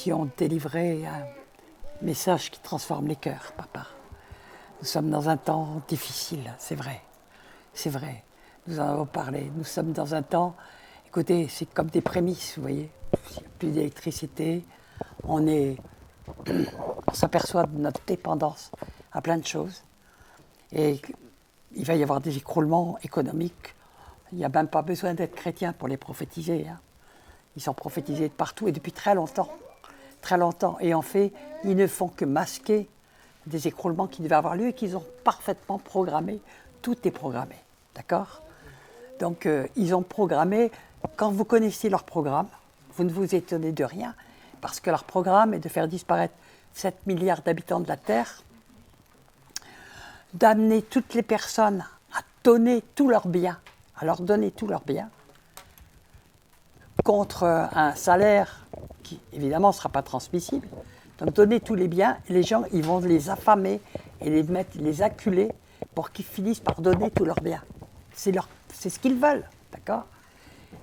qui ont délivré un message qui transforme les cœurs, papa. Nous sommes dans un temps difficile, c'est vrai. C'est vrai. Nous en avons parlé. Nous sommes dans un temps, écoutez, c'est comme des prémices, vous voyez. Il n'y a plus d'électricité. On s'aperçoit de notre dépendance à plein de choses. Et il va y avoir des écroulements économiques. Il n'y a même pas besoin d'être chrétien pour les prophétiser. Hein. Ils sont prophétisés de partout et depuis très longtemps. Très longtemps. Et en fait, ils ne font que masquer des écroulements qui devaient avoir lieu et qu'ils ont parfaitement programmé. Tout est programmé. D'accord ? Donc, ils ont programmé. Quand vous connaissez leur programme, vous ne vous étonnez de rien. Parce que leur programme est de faire disparaître 7 milliards d'habitants de la Terre, d'amener toutes les personnes à donner tous leurs biens, à leur donner tous leurs biens, contre un salaire qui, évidemment, ne sera pas transmissible. Donc, donner tous les biens, et les gens, ils vont les affamer et les acculer pour qu'ils finissent par donner tous leurs biens. C'est ce qu'ils veulent, d'accord ?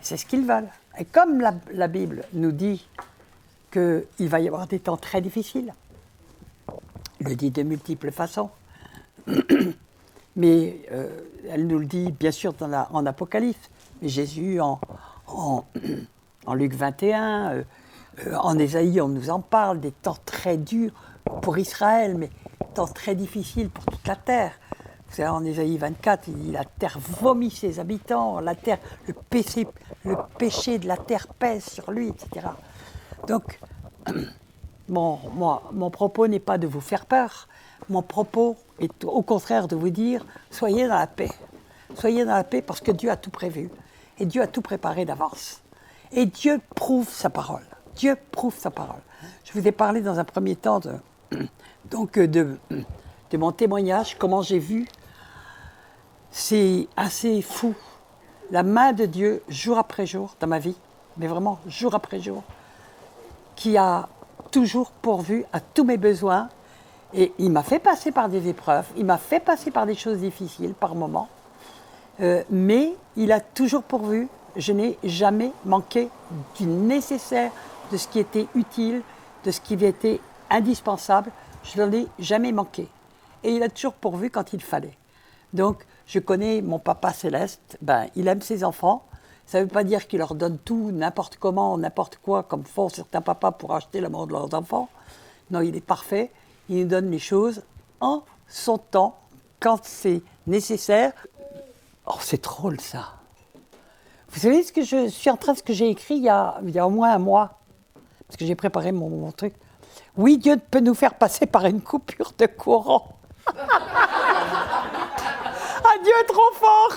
C'est ce qu'ils veulent. Et comme la Bible nous dit qu'il va y avoir des temps très difficiles, elle le dit de multiples façons, mais elle nous le dit bien sûr en Apocalypse, mais Jésus en Luc 21, en Ésaïe on nous en parle, des temps très durs pour Israël, mais temps très difficiles pour toute la terre. Vous savez, en Ésaïe 24, il dit « La terre vomit ses habitants, la terre, le péché de la terre pèse sur lui, etc. » Donc, mon propos n'est pas de vous faire peur. Mon propos est au contraire de vous dire « Soyez dans la paix. Soyez dans la paix parce que Dieu a tout prévu. Et Dieu a tout préparé d'avance. Et Dieu prouve sa parole. Dieu prouve sa parole. » Je vous ai parlé dans un premier temps de mon témoignage, comment j'ai vu. C'est assez fou. La main de Dieu, jour après jour, dans ma vie, mais vraiment jour après jour, qui a toujours pourvu à tous mes besoins. Et il m'a fait passer par des épreuves, il m'a fait passer par des choses difficiles par moments, mais il a toujours pourvu. Je n'ai jamais manqué du nécessaire, de ce qui était utile, de ce qui était indispensable. Je n'en ai jamais manqué. Et il a toujours pourvu quand il fallait. Donc, je connais mon papa céleste, il aime ses enfants. Ça ne veut pas dire qu'il leur donne tout, n'importe comment, n'importe quoi, comme font certains papas pour acheter l'amour de leurs enfants. Non, il est parfait. Il nous donne les choses en son temps, quand c'est nécessaire. Oh, c'est drôle, ça. Vous savez ce que j'ai écrit il y a au moins un mois, parce que j'ai préparé mon truc. Oui, Dieu peut nous faire passer par une coupure de courant. Ah, Dieu est trop fort.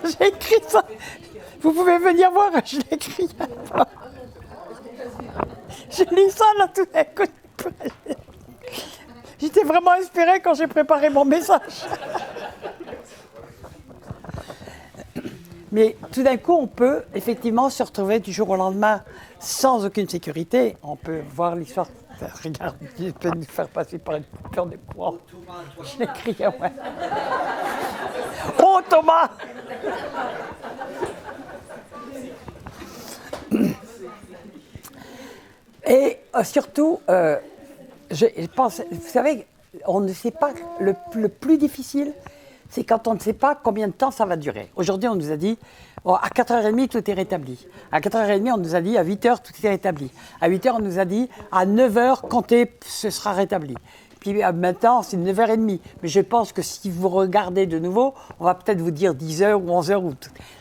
J'ai écrit ça. Vous pouvez venir voir, je l'ai écrit. J'ai lu ça là tout d'un coup. J'étais vraiment inspirée quand j'ai préparé mon message. Mais tout d'un coup, on peut effectivement se retrouver du jour au lendemain sans aucune sécurité. On peut voir l'histoire. Regarde, Dieu peut nous faire passer par une coupure de courant. Je l'ai crié, ouais. Oh, Thomas! Et surtout, je pense, vous savez, on ne sait pas, le plus difficile, c'est quand on ne sait pas combien de temps ça va durer. Aujourd'hui, on nous a dit, à 4h30, tout est rétabli. À 4h30, on nous a dit, à 8h, tout est rétabli. À 8h, on nous a dit, à 9h, comptez, ce sera rétabli. Puis maintenant, c'est 9h30. Mais je pense que si vous regardez de nouveau, on va peut-être vous dire 10h ou 11h.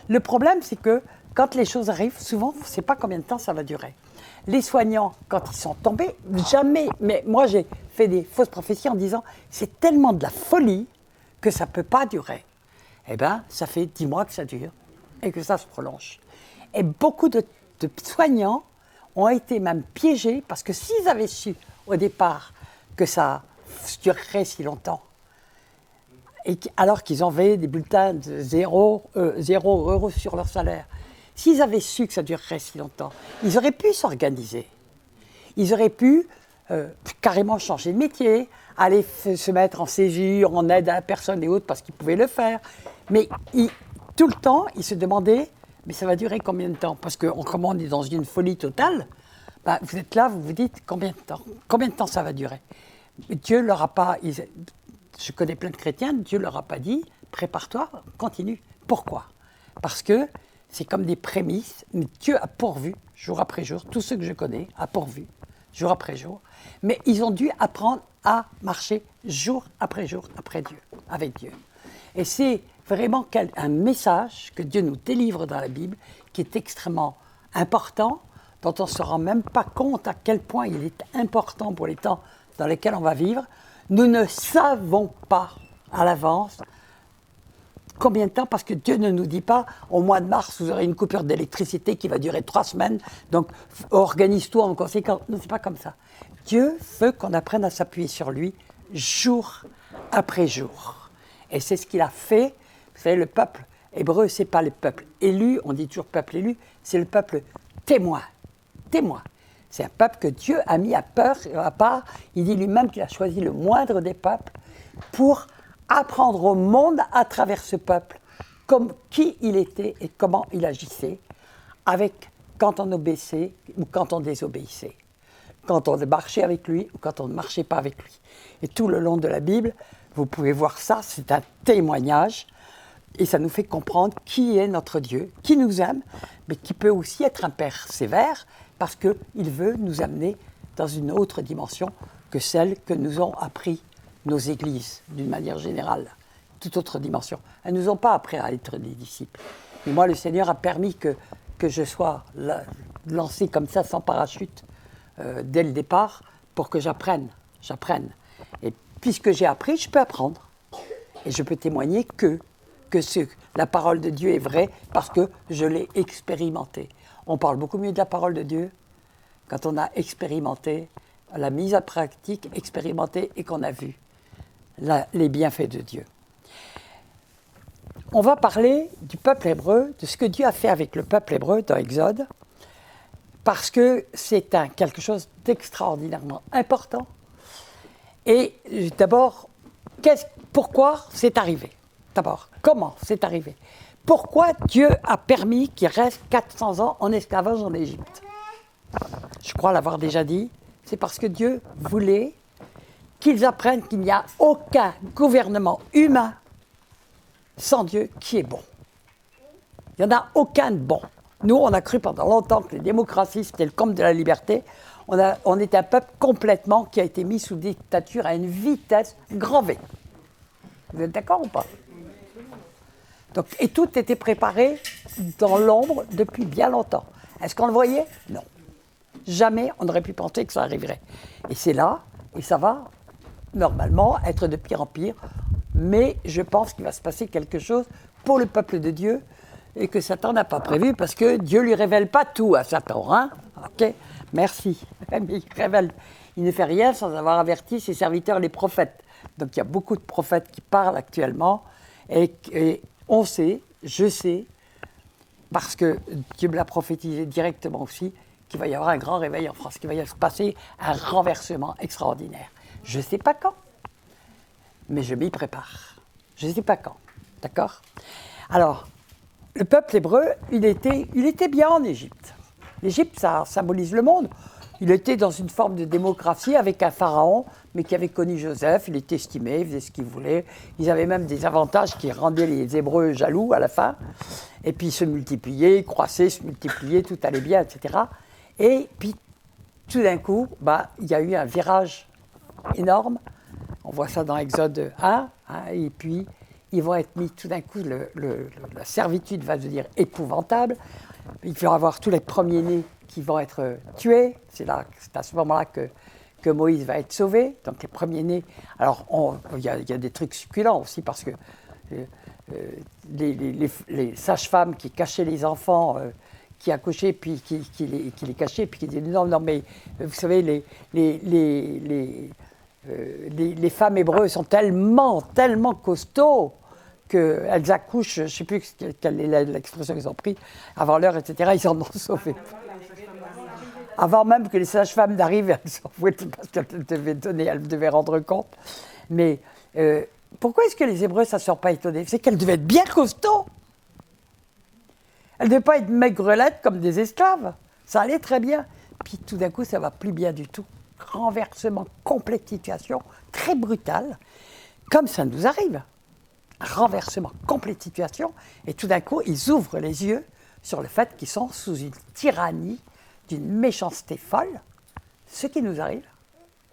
Le problème, c'est que quand les choses arrivent, souvent, on ne sait pas combien de temps ça va durer. Les soignants, quand ils sont tombés, jamais, mais moi j'ai fait des fausses prophéties en disant c'est tellement de la folie que ça ne peut pas durer. Eh bien, ça fait 10 mois que ça dure et que ça se prolonge. Et beaucoup de soignants ont été même piégés parce que s'ils avaient su au départ que ça durerait si longtemps, alors qu'ils avaient des bulletins de 0 € sur leur salaire, s'ils avaient su que ça durerait si longtemps, ils auraient pu s'organiser. Ils auraient pu carrément changer de métier, aller se mettre en césure, en aide à la personne et autres, parce qu'ils pouvaient le faire. Mais tout le temps, ils se demandaient, mais ça va durer combien de temps? Parce que comme on est dans une folie totale, bah, vous êtes là, vous vous dites combien de temps? Combien de temps ça va durer? Dieu leur a pas... je connais plein de chrétiens, Dieu leur a pas dit, prépare-toi, continue. Pourquoi? Parce que c'est comme des prémices, mais Dieu a pourvu, jour après jour, tous ceux que je connais, a pourvu, jour après jour, mais ils ont dû apprendre à marcher jour après jour après Dieu, avec Dieu. Et c'est vraiment un message que Dieu nous délivre dans la Bible, qui est extrêmement important, dont on ne se rend même pas compte à quel point il est important pour les temps dans lesquels on va vivre. Nous ne savons pas à l'avance combien de temps, parce que Dieu ne nous dit pas, au mois de mars, vous aurez une coupure d'électricité qui va durer 3 semaines, donc organise-toi en conséquence. Non, c'est pas comme ça. Dieu veut qu'on apprenne à s'appuyer sur lui jour après jour. Et c'est ce qu'il a fait. Vous savez, le peuple hébreu, c'est pas le peuple élu, on dit toujours peuple élu, c'est le peuple témoin. Témoin. C'est un peuple que Dieu a mis à part. Il dit lui-même qu'il a choisi le moindre des peuples pour apprendre au monde à travers ce peuple comme qui il était et comment il agissait quand on obéissait ou quand on désobéissait, quand on marchait avec lui ou quand on ne marchait pas avec lui. Et tout le long de la Bible, vous pouvez voir ça, c'est un témoignage et ça nous fait comprendre qui est notre Dieu, qui nous aime, mais qui peut aussi être un Père sévère parce qu'il veut nous amener dans une autre dimension que celle que nous ont appris nos églises, d'une manière générale, toute autre dimension. Elles ne nous ont pas appris à être des disciples. Mais moi, le Seigneur a permis que je sois lancé comme ça, sans parachute, dès le départ, pour que j'apprenne. Et puisque j'ai appris, je peux apprendre. Et je peux témoigner que la parole de Dieu est vraie, parce que je l'ai expérimentée. On parle beaucoup mieux de la parole de Dieu quand on a expérimenté, la mise en pratique, expérimenté et qu'on a vu les bienfaits de Dieu. On va parler du peuple hébreu, de ce que Dieu a fait avec le peuple hébreu dans Exode, parce que c'est quelque chose d'extraordinairement important. Et d'abord, pourquoi c'est arrivé? D'abord, comment c'est arrivé? Pourquoi Dieu a permis qu'il reste 400 ans en esclavage en Égypte? Je crois l'avoir déjà dit. C'est parce que Dieu voulait qu'ils apprennent qu'il n'y a aucun gouvernement humain sans Dieu qui est bon. Il n'y en a aucun de bon. Nous, on a cru pendant longtemps que les démocraties, c'était le comble de la liberté. On est un peuple complètement qui a été mis sous dictature à une vitesse grand V. Vous êtes d'accord ou pas? Donc, et tout était préparé dans l'ombre depuis bien longtemps. Est-ce qu'on le voyait? Non. Jamais on n'aurait pu penser que ça arriverait. Et c'est là, et ça va normalement être de pire en pire, mais je pense qu'il va se passer quelque chose pour le peuple de Dieu et que Satan n'a pas prévu parce que Dieu ne lui révèle pas tout à Satan. Hein? Ok, merci. Il ne fait rien sans avoir averti ses serviteurs, les prophètes. Donc il y a beaucoup de prophètes qui parlent actuellement et on sait, je sais, parce que Dieu me l'a prophétisé directement aussi, qu'il va y avoir un grand réveil en France, qu'il va y se passer un renversement extraordinaire. Je ne sais pas quand, mais je m'y prépare. Je ne sais pas quand, d'accord? Alors, le peuple hébreu, il était bien en Égypte. L'Égypte, ça symbolise le monde. Il était dans une forme de démocratie avec un pharaon, mais qui avait connu Joseph, il était estimé, il faisait ce qu'il voulait. Ils avaient même des avantages qui rendaient les Hébreux jaloux à la fin. Et puis ils se multipliaient, ils croissaient, se multipliaient, tout allait bien, etc. Et puis, tout d'un coup, il y a eu un virage énorme. On voit ça dans Exode 1. Et puis, ils vont être mis tout d'un coup, la servitude va devenir épouvantable. Il va y avoir tous les premiers-nés qui vont être tués. C'est à ce moment-là que Moïse va être sauvé. Donc, les premiers-nés. Alors, il y a des trucs succulents aussi, parce que les sages-femmes qui cachaient les enfants, qui accouchaient, puis qui les cachaient, puis qui disaient non, mais vous savez, les femmes hébreues sont tellement costauds qu'elles accouchent, je ne sais plus quelle est l'expression qu'ils ont pris, avant l'heure, etc., ils en ont sauvé. Avant même que les sages-femmes n'arrivent, elles sont vouées parce qu'elles devaient rendre compte. Mais pourquoi est-ce que les Hébreux, ça ne sont pas étonnés? C'est qu'elles devaient être bien costauds. Elles ne devaient pas être maigrelettes comme des esclaves. Ça allait très bien. Puis tout d'un coup, ça ne va plus bien du tout. Renversement complet de situation, très brutal, comme ça nous arrive. Renversement complet de situation, et tout d'un coup, ils ouvrent les yeux sur le fait qu'ils sont sous une tyrannie, d'une méchanceté folle. Ce qui nous arrive.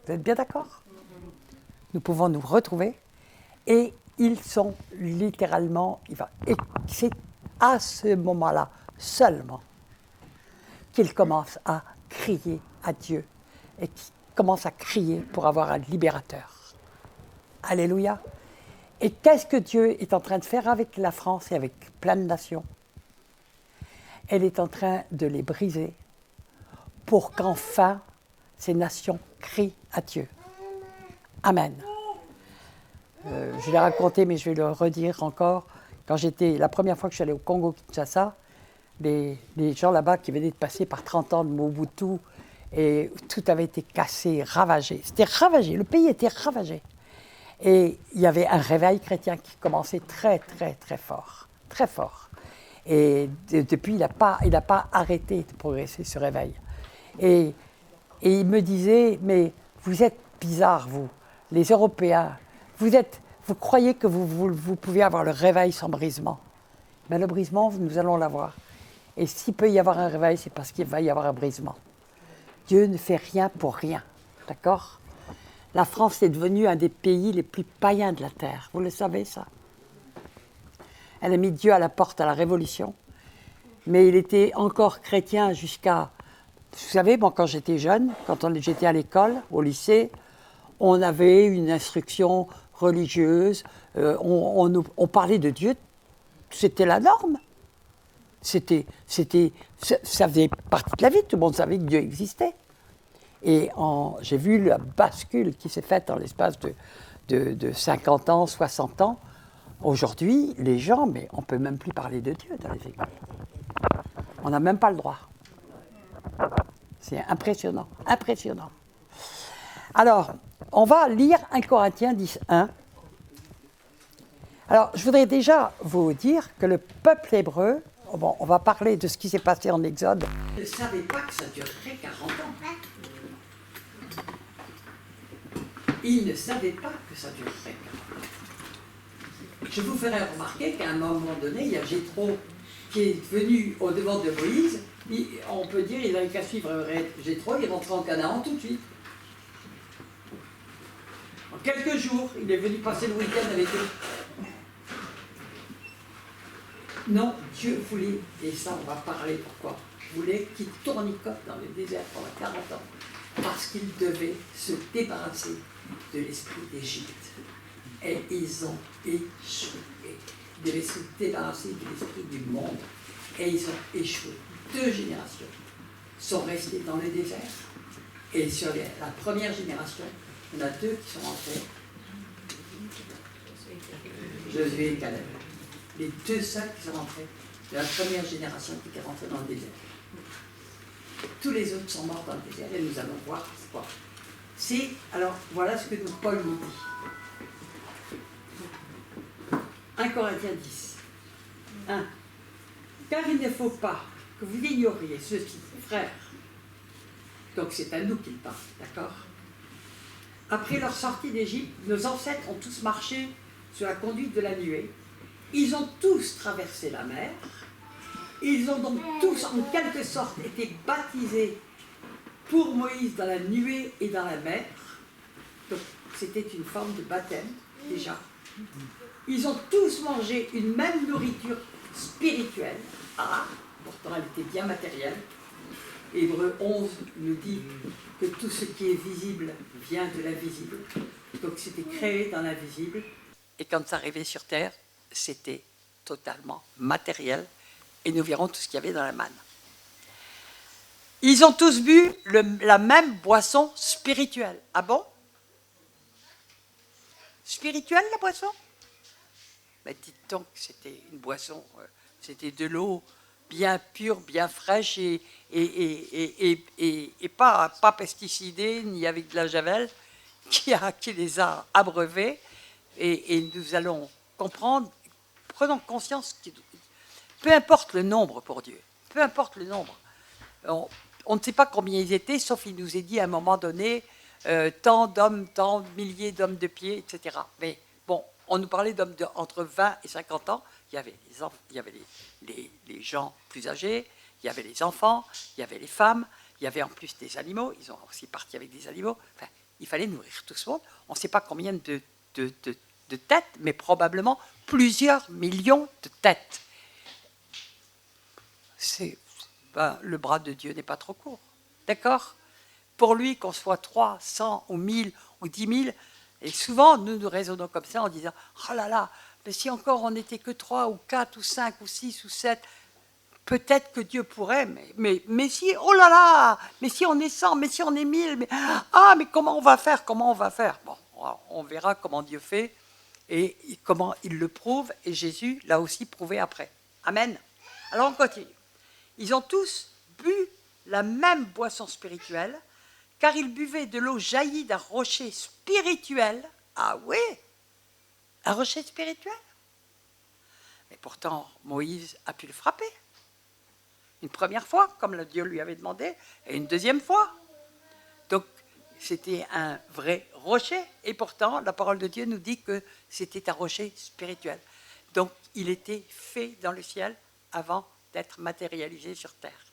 Vous êtes bien d'accord? Nous pouvons nous retrouver, et ils sont littéralement... Et c'est à ce moment-là seulement qu'ils commencent à crier à Dieu, et qu'ils commencent à crier pour avoir un libérateur. Alléluia. Et qu'est-ce que Dieu est en train de faire avec la France et avec plein de nations? Elle est en train de les briser pour qu'enfin ces nations crient à Dieu. Amen. Je l'ai raconté, mais je vais le redire encore. Quand la première fois que je suis allé au Congo-Kinshasa, les gens là-bas qui venaient de passer par 30 ans de Mobutu, et tout avait été cassé, ravagé. C'était ravagé, le pays était ravagé. Et il y avait un réveil chrétien qui commençait très, très, très fort. Très fort. Et depuis, il n'a pas arrêté de progresser, ce réveil. Et il me disait, mais vous êtes bizarres, vous, les Européens. Vous croyez que vous pouvez avoir le réveil sans brisement. Mais le brisement, nous allons l'avoir. Et s'il peut y avoir un réveil, c'est parce qu'il va y avoir un brisement. Dieu ne fait rien pour rien. D'accord ? La France est devenue un des pays les plus païens de la Terre. Vous le savez, ça? Elle a mis Dieu à la porte à la Révolution. Mais il était encore chrétien jusqu'à... Vous savez, moi, quand j'étais jeune, j'étais à l'école, au lycée, on avait une instruction religieuse, on parlait de Dieu, c'était la norme. Ça faisait partie de la vie, tout le monde savait que Dieu existait. Et j'ai vu la bascule qui s'est faite en l'espace de 50 ans, 60 ans. Aujourd'hui, les gens, mais on ne peut même plus parler de Dieu dans les églises. On n'a même pas le droit. C'est impressionnant, impressionnant. Alors, on va lire 1 Corinthiens 10:1. Alors, je voudrais déjà vous dire que le peuple hébreu, bon, on va parler de ce qui s'est passé en Exode. Ils ne savaient pas que ça durerait 40 ans. Ils ne savaient pas que ça durerait 40 ans. Je vous ferai remarquer qu'à un moment donné, il y a Jéthro qui est venu au devant de Moïse. On peut dire qu'il n'avait qu'à suivre Jéthro, il rentrait en Canaan tout de suite. En quelques jours, il est venu passer le week-end avec eux. Non, Dieu voulait, et ça on va parler pourquoi, voulait qu'il tournicote dans le désert pendant 40 ans, parce qu'il devait se débarrasser de l'esprit d'Égypte. Et ils ont échoué. Ils devaient se débarrasser de l'esprit du monde. Et ils ont échoué. 2 générations sont restées dans le désert. Et sur la première génération, il y en a 2 qui sont rentrés. Josué et Caleb. Les 2 seuls qui sont rentrés de la première génération qui est rentrée dans le désert. Tous les autres sont morts dans le désert et nous allons voir pourquoi. Alors, voilà ce que Paul nous dit. 1 Corinthiens 10. 1. Car il ne faut pas que vous ignoriez ceci, frères. Donc c'est à nous qu'il parle, d'accord? Après leur sortie d'Égypte, nos ancêtres ont tous marché sur la conduite de la nuée. Ils ont tous traversé la mer. Ils ont donc tous, en quelque sorte, été baptisés pour Moïse dans la nuée et dans la mer. Donc c'était une forme de baptême, déjà. Ils ont tous mangé une même nourriture spirituelle. Ah, pourtant elle était bien matérielle. Hébreux 11 nous dit que tout ce qui est visible vient de l'invisible. Donc c'était créé dans l'invisible. Et quand ça arrivait sur terre, c'était totalement matériel. Et nous verrons tout ce qu'il y avait dans la manne. Ils ont tous bu la même boisson spirituelle. Ah bon? Spirituelle, la boisson? Mais dites donc, c'était une boisson, c'était de l'eau bien pure, bien fraîche et pas pesticidée, ni avec de la javel, qui les a abreuvés. Et nous allons comprendre, prenons conscience peu importe le nombre pour Dieu, peu importe le nombre. On ne sait pas combien ils étaient, sauf qu'il nous est dit à un moment donné, tant d'hommes, tant de milliers d'hommes de pied, etc. Mais bon, on nous parlait d'hommes entre 20 et 50 ans. Il y avait les gens plus âgés, il y avait les enfants, il y avait les femmes, il y avait en plus des animaux. Ils ont aussi parti avec des animaux. Enfin, il fallait nourrir tout ce monde. On ne sait pas combien de têtes, mais probablement plusieurs millions de têtes. Le bras de Dieu n'est pas trop court. D'accord? Pour lui, qu'on soit 3, 100 ou 1000 ou 10 000, et souvent, nous raisonnons comme ça en disant « Oh là là, mais si encore on n'était que 3 ou 4 ou 5 ou 6 ou 7, peut-être que Dieu pourrait, mais si, oh là là, mais si on est 100, mais si on est 1000, mais comment on va faire? Comment on va faire ?» Bon, on verra comment Dieu fait et comment il le prouve, et Jésus l'a aussi prouvé après. Amen. Alors on continue. Ils ont tous bu la même boisson spirituelle, car ils buvaient de l'eau jaillie d'un rocher spirituel. Ah oui, un rocher spirituel. Mais pourtant, Moïse a pu le frapper. Une première fois, comme Dieu lui avait demandé, et une deuxième fois. Donc, c'était un vrai rocher, et pourtant, la parole de Dieu nous dit que c'était un rocher spirituel. Donc, il était fait dans le ciel avant d'être matérialisé sur terre.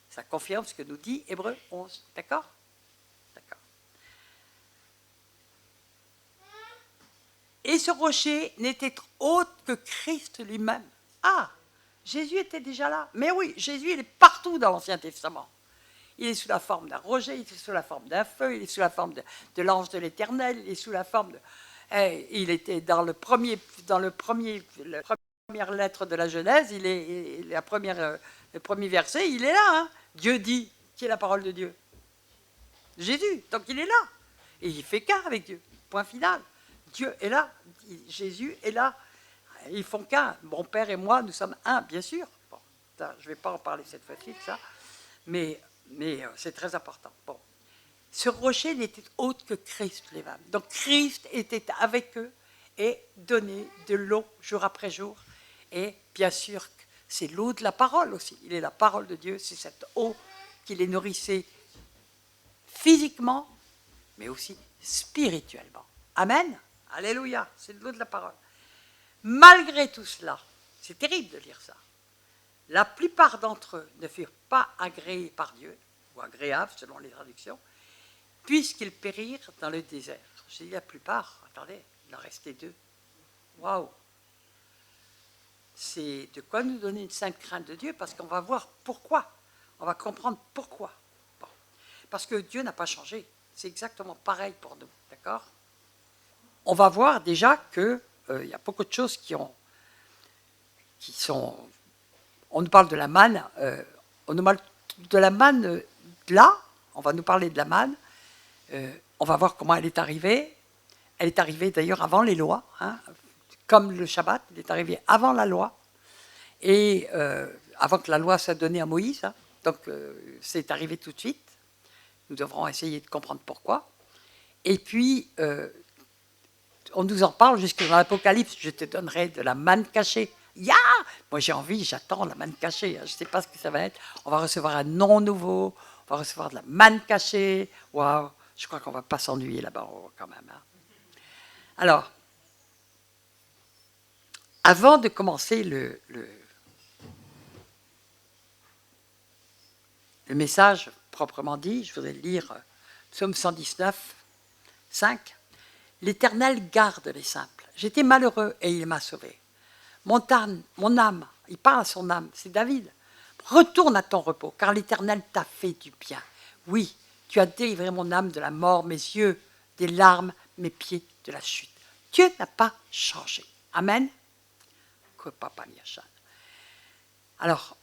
Ça confirme ce que nous dit Hébreux 11. D'accord? D'accord. Et ce rocher n'était autre que Christ lui-même. Ah, Jésus était déjà là. Mais oui, Jésus, il est partout dans l'Ancien Testament. Il est sous la forme d'un rocher, il est sous la forme d'un feu, il est sous la forme de l'ange de l'Éternel, il est sous la forme de... il était dans la première lettre de la Genèse, le premier verset, il est là. Hein. Dieu dit, qui est la parole de Dieu? Jésus, donc il est là. Et il fait qu'un avec Dieu. Point final. Dieu est là, Jésus est là. Ils font qu'un. Mon Père et moi, nous sommes un, bien sûr. Bon, je ne vais pas en parler cette fois-ci de ça, mais c'est très important. Bon. Ce rocher n'était autre que Christ, les femmes. Donc Christ était avec eux et donnait de l'eau jour après jour. Et bien sûr, c'est l'eau de la parole aussi. Il est la parole de Dieu, c'est cette eau qui les nourrissait physiquement, mais aussi spirituellement. Amen. Alléluia, c'est de l'eau de la parole. Malgré tout cela, c'est terrible de lire ça, la plupart d'entre eux ne furent pas agréés par Dieu, ou agréables selon les traductions, puisqu'ils périrent dans le désert. J'ai dit la plupart, attendez, il en restait 2. Waouh! C'est de quoi nous donner une sainte crainte de Dieu, parce qu'on va voir pourquoi. On va comprendre pourquoi. Bon. Parce que Dieu n'a pas changé. C'est exactement pareil pour nous, d'accord? On va voir déjà qu'il y a beaucoup de choses qui sont... On nous parle de la manne. On nous parle de la manne là. On va nous parler de la manne. On va voir comment elle est arrivée. Elle est arrivée d'ailleurs avant les lois. Hein, comme le Shabbat, il est arrivé avant la loi. Et avant que la loi soit donnée à Moïse. Hein, donc c'est arrivé tout de suite. Nous devrons essayer de comprendre pourquoi. Et puis... on nous en parle jusque dans l'Apocalypse. Je te donnerai de la manne cachée. Moi j'ai envie, j'attends la manne cachée. Je ne sais pas ce que ça va être. On va recevoir un nom nouveau. On va recevoir de la manne cachée. Waouh, je crois qu'on ne va pas s'ennuyer là-bas quand même. Hein. Alors, avant de commencer le message proprement dit, je voudrais lire Psaume 119, 5. L'Éternel garde les simples. J'étais malheureux et il m'a sauvé. Mon âme, il parle à son âme, c'est David. Retourne à ton repos, car l'Éternel t'a fait du bien. Oui, tu as délivré mon âme de la mort, mes yeux des larmes, mes pieds de la chute. Dieu n'a pas changé. Amen. Alors,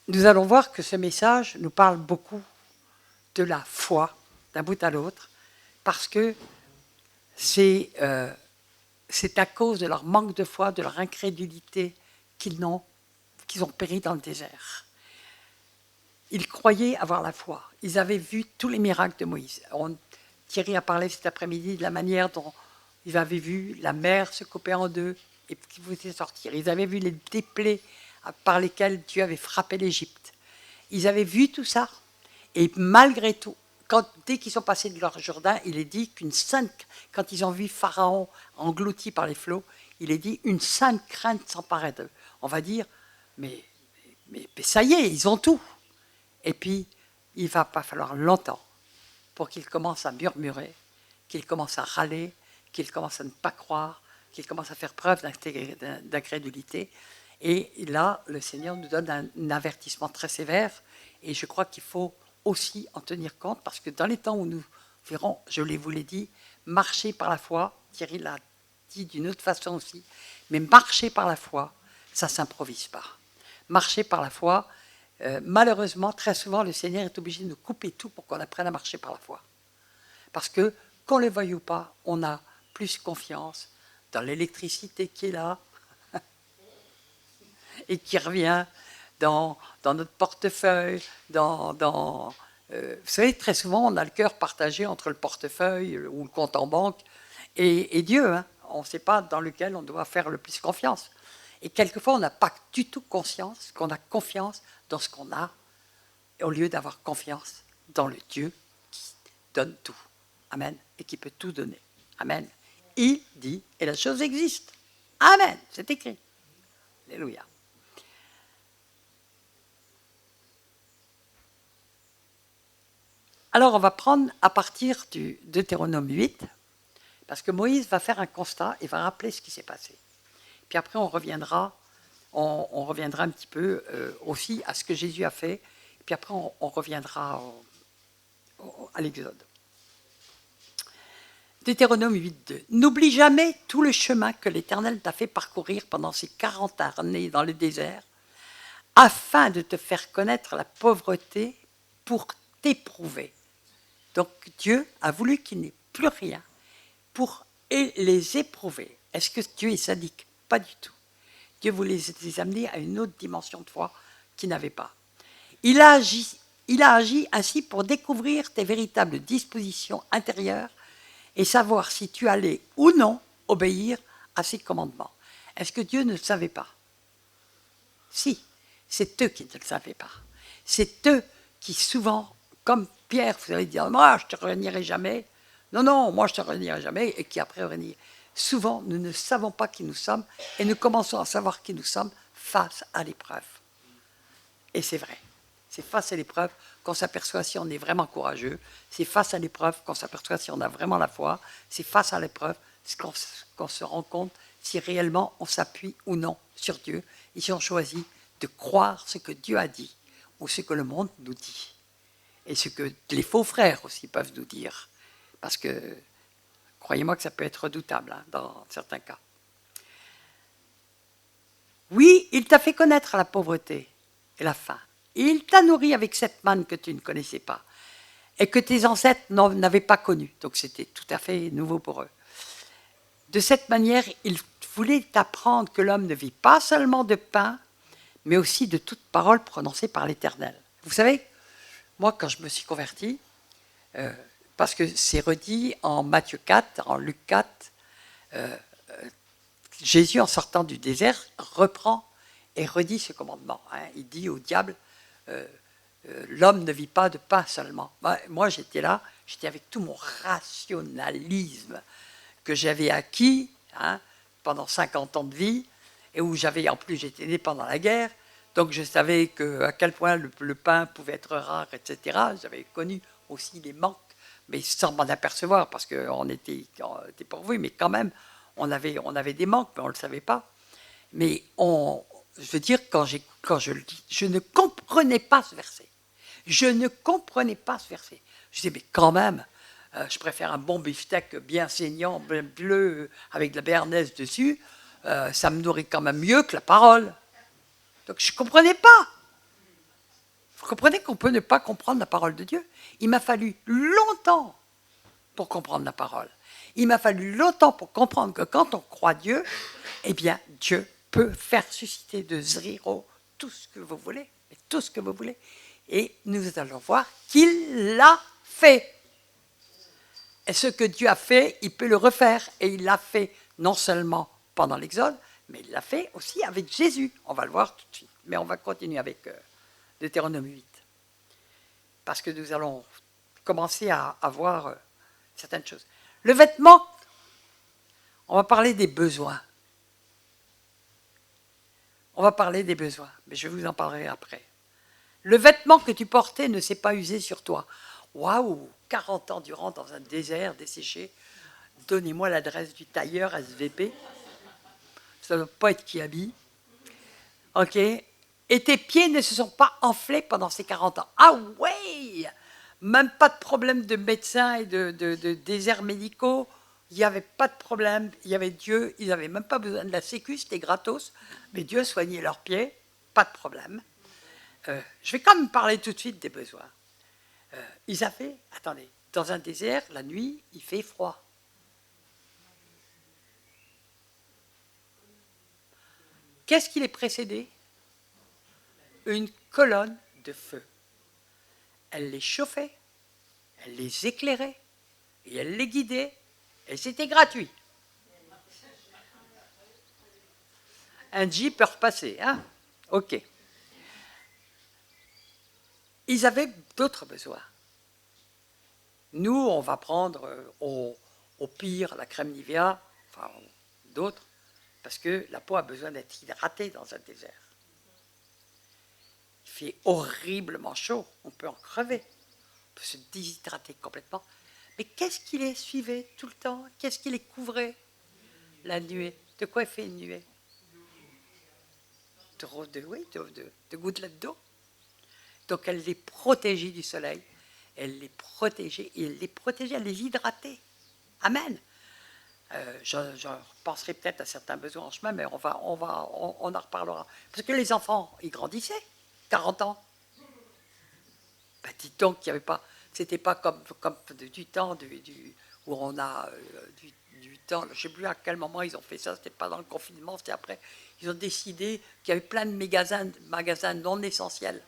nous allons voir que ce message nous parle beaucoup de la foi, d'un bout à l'autre, parce que c'est à cause de leur manque de foi, de leur incrédulité, qu'ils ont péri dans le désert. Ils croyaient avoir la foi. Ils avaient vu tous les miracles de Moïse. Thierry a parlé cet après-midi de la manière dont ils avaient vu la mer se couper en deux et qui voulaient sortir. Ils avaient vu les déplaies par lesquelles Dieu avait frappé l'Égypte. Ils avaient vu tout ça. Et malgré tout, dès qu'ils sont passés de leur Jourdain, il est dit qu'une sainte, quand ils ont vu Pharaon englouti par les flots, il est dit une sainte crainte s'emparait d'eux. On va dire, mais ça y est, ils ont tout. Et puis, il ne va pas falloir longtemps pour qu'ils commencent à murmurer, qu'ils commencent à râler, qu'ils commencent à ne pas croire, qu'ils commencent à faire preuve d'incrédulité. Et là, le Seigneur nous donne un avertissement très sévère. Et je crois qu'il faut aussi en tenir compte, parce que dans les temps où nous verrons, je vous l'ai dit, marcher par la foi, Thierry l'a dit d'une autre façon aussi, mais marcher par la foi, ça ne s'improvise pas. Marcher par la foi, malheureusement, très souvent, le Seigneur est obligé de nous couper tout pour qu'on apprenne à marcher par la foi. Parce que, qu'on le veuille ou pas, on a plus confiance dans l'électricité qui est là et qui revient dans notre portefeuille, vous savez, très souvent, on a le cœur partagé entre le portefeuille ou le compte en banque et Dieu. Hein. On ne sait pas dans lequel on doit faire le plus confiance. Et quelquefois, on n'a pas du tout conscience qu'on a confiance dans ce qu'on a, au lieu d'avoir confiance dans le Dieu qui donne tout. Amen. Et qui peut tout donner. Amen. Il dit, et la chose existe. Amen. C'est écrit. Alléluia. Alors, on va prendre à partir du Deutéronome 8, parce que Moïse va faire un constat et va rappeler ce qui s'est passé. Puis après, on reviendra un petit peu aussi à ce que Jésus a fait. Puis après, on reviendra à l'Exode. Deutéronome 8.2. N'oublie jamais tout le chemin que l'Éternel t'a fait parcourir pendant ces 40 années dans le désert, afin de te faire connaître la pauvreté pour t'éprouver. Donc Dieu a voulu qu'il n'ait plus rien pour les éprouver. Est-ce que Dieu est sadique? Pas du tout. Dieu voulait les amener à une autre dimension de foi qu'ils n'avaient pas. Il a agi ainsi pour découvrir tes véritables dispositions intérieures et savoir si tu allais ou non obéir à ses commandements. Est-ce que Dieu ne le savait pas? Si, c'est eux qui ne le savaient pas. C'est eux qui souvent, comme Pierre, vous allez dire, moi je ne te renierai jamais. Non, moi je ne te renierai jamais, et qui après renie. Souvent, nous ne savons pas qui nous sommes, et nous commençons à savoir qui nous sommes face à l'épreuve. Et c'est vrai. C'est face à l'épreuve qu'on s'aperçoit si on est vraiment courageux. C'est face à l'épreuve qu'on s'aperçoit si on a vraiment la foi. C'est face à l'épreuve qu'on se rend compte si réellement on s'appuie ou non sur Dieu et si on choisit de croire ce que Dieu a dit ou ce que le monde nous dit. Et ce que les faux frères aussi peuvent nous dire. Parce que, croyez-moi que ça peut être redoutable hein, dans certains cas. Oui, il t'a fait connaître la pauvreté et la faim. Il t'a nourri avec cette manne que tu ne connaissais pas et que tes ancêtres n'avaient pas connue. Donc c'était tout à fait nouveau pour eux. De cette manière, il voulait t'apprendre que l'homme ne vit pas seulement de pain, mais aussi de toute parole prononcée par l'Éternel. Vous savez, moi, quand je me suis converti, parce que c'est redit en Matthieu 4, en Luc 4, Jésus, en sortant du désert, reprend et redit ce commandement. Hein. Il dit au diable, l'homme ne vit pas de pain seulement. Moi, j'étais là, j'étais avec tout mon rationalisme que j'avais acquis hein, pendant 50 ans de vie, et où j'étais né pendant la guerre, donc je savais à quel point le pain pouvait être rare, etc. J'avais connu aussi les manques, mais sans m'en apercevoir, parce qu'on était pourvus, mais quand même, on avait des manques, mais on ne le savait pas. Mais je veux dire, quand je le dis, je ne comprenais pas ce verset. Je ne comprenais pas ce verset. Je disais, mais quand même, je préfère un bon beefsteak bien saignant, bleu, avec de la béarnaise dessus, ça me nourrit quand même mieux que la parole. Donc je ne comprenais pas. Vous comprenez qu'on peut ne pas comprendre la parole de Dieu? Il m'a fallu longtemps pour comprendre la parole. Il m'a fallu longtemps pour comprendre que quand on croit Dieu, eh bien Dieu peut faire susciter de zéro tout ce que vous voulez, tout ce que vous voulez. Et nous allons voir qu'il l'a fait. Et ce que Dieu a fait, il peut le refaire. Et il l'a fait non seulement pendant l'Exode, mais il l'a fait aussi avec Jésus. On va le voir tout de suite. Mais on va continuer avec Deutéronome 8. Parce que nous allons commencer à voir certaines choses. Le vêtement, on va parler des besoins. On va parler des besoins, mais je vous en parlerai après. Le vêtement que tu portais ne s'est pas usé sur toi. Waouh, 40 ans durant dans un désert desséché. Donnez-moi l'adresse du tailleur SVP. Ça ne doit pas être qui habille. OK. Et tes pieds ne se sont pas enflés pendant ces 40 ans. Ah ouais. Même pas de problème de médecins et de déserts médicaux. Il n'y avait pas de problème. Il y avait Dieu. Ils n'avaient même pas besoin de la sécu, c'était gratos. Mais Dieu soignait leurs pieds. Pas de problème. Je vais quand même parler tout de suite des besoins. Ils avaient, attendez, dans un désert, la nuit, il fait froid. Qu'est-ce qui les précédait? Une colonne de feu. Elle les chauffait, elle les éclairait, et elle les guidait, et c'était gratuit. Un Jeep peut repasser, hein? OK. Ils avaient d'autres besoins. Nous, on va prendre au pire la crème Nivea, enfin d'autres, parce que la peau a besoin d'être hydratée dans un désert. Il fait horriblement chaud, on peut en crever, on peut se déshydrater complètement. Mais qu'est-ce qui les suivait tout le temps? Qu'est-ce qui les couvrait? La nuée. De quoi fait une nuée? De gouttelettes d'eau. Donc elle les protégeait du soleil, elle les protégeait, elle les hydratait. Amen. Je penserai peut-être à certains besoins en chemin, mais on en reparlera. Parce que les enfants, ils grandissaient, 40 ans. Ben, dites donc qu'il n'y avait pas, c'était pas comme du temps où on a du temps, je ne sais plus à quel moment ils ont fait ça, c'était pas dans le confinement, c'était après. Ils ont décidé qu'il y avait plein de magasins non essentiels.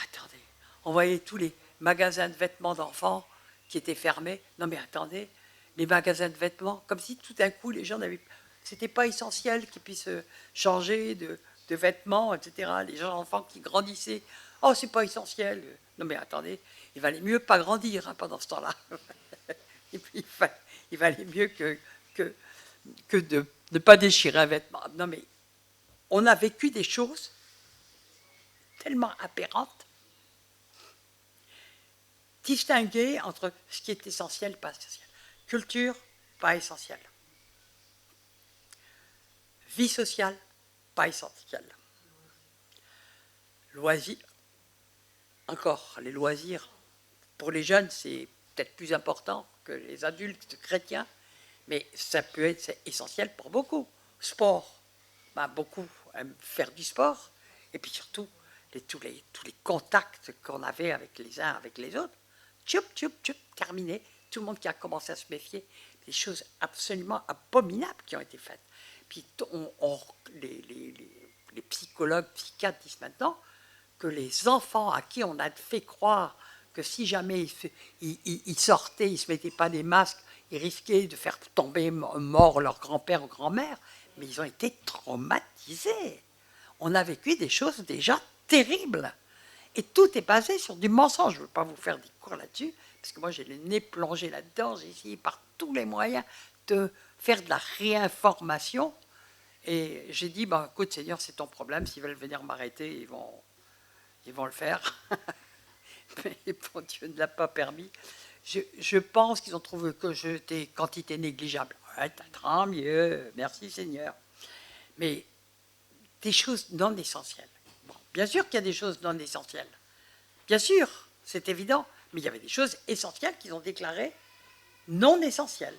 Attendez, on voyait tous les magasins de vêtements d'enfants qui étaient fermés. Non mais attendez, les magasins de vêtements, comme si tout d'un coup les gens n'avaient... C'était pas essentiel qu'ils puissent changer de vêtements, etc. Les gens, enfants qui grandissaient, oh c'est pas essentiel. Non mais attendez, il valait mieux pas grandir hein, pendant ce temps-là. Et puis il valait mieux que de ne pas déchirer un vêtement. Non mais on a vécu des choses tellement aberrantes, distinguer entre ce qui est essentiel et pas essentiel. Culture, pas essentiel. Vie sociale, pas essentiel. Loisirs, encore, les loisirs, pour les jeunes, c'est peut-être plus important que les adultes chrétiens, mais ça peut être essentiel pour beaucoup. Sport, ben, beaucoup aiment faire du sport, et puis surtout, tous les contacts qu'on avait avec les uns avec les autres, tchoup, tchoup, tchoup, terminé. Tout le monde qui a commencé à se méfier, des choses absolument abominables qui ont été faites. Puis les psychologues, psychiatres disent maintenant que les enfants à qui on a fait croire que si jamais ils sortaient, ils ne se mettaient pas des masques, ils risquaient de faire tomber mort leur grand-père ou grand-mère, mais ils ont été traumatisés. On a vécu des choses déjà terribles. Et tout est basé sur du mensonge. Je ne veux pas vous faire des cours là-dessus, parce que moi j'ai le nez plongé là-dedans, j'ai essayé par tous les moyens de faire de la réinformation. Et j'ai dit, ben, écoute Seigneur, c'est ton problème, s'ils veulent venir m'arrêter, ils vont le faire. Mais bon, Dieu ne l'a pas permis. Je pense qu'ils ont trouvé que j'étais quantité négligeable. Ouais, tant mieux, merci Seigneur. Mais des choses non essentielles. Bon, bien sûr qu'il y a des choses non essentielles. Bien sûr, c'est évident. Mais il y avait des choses essentielles qu'ils ont déclarées non essentielles.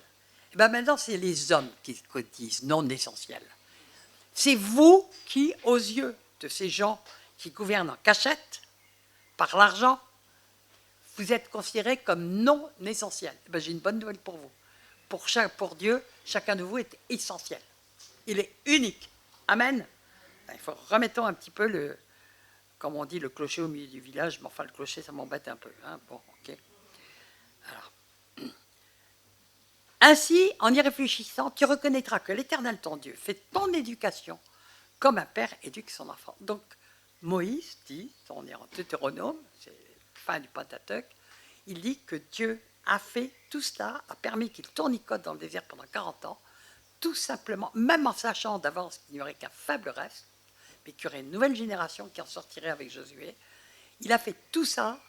Et bien maintenant, c'est les hommes qui disent non essentielles. C'est vous qui, aux yeux de ces gens qui gouvernent en cachette, par l'argent, vous êtes considérés comme non essentiels. Eh bien, j'ai une bonne nouvelle pour vous. Pour Dieu, chacun de vous est essentiel. Il est unique. Amen. Il faut remettons un petit peu comme on dit, le clocher au milieu du village. Mais enfin, le clocher, ça m'embête un peu. Hein. Bon, ok. Alors, Ainsi, en y réfléchissant, tu reconnaîtras que l'Éternel, ton Dieu, fait ton éducation comme un père éduque son enfant. Donc, Moïse dit, on est en Deutéronome, c'est fin du Pentateuque, il dit que Dieu a fait tout cela, a permis qu'il tournicote dans le désert pendant 40 ans, tout simplement, même en sachant d'avance qu'il n'y aurait qu'un faible reste, mais qu'il y aurait une nouvelle génération qui en sortirait avec Josué. Il a fait tout ça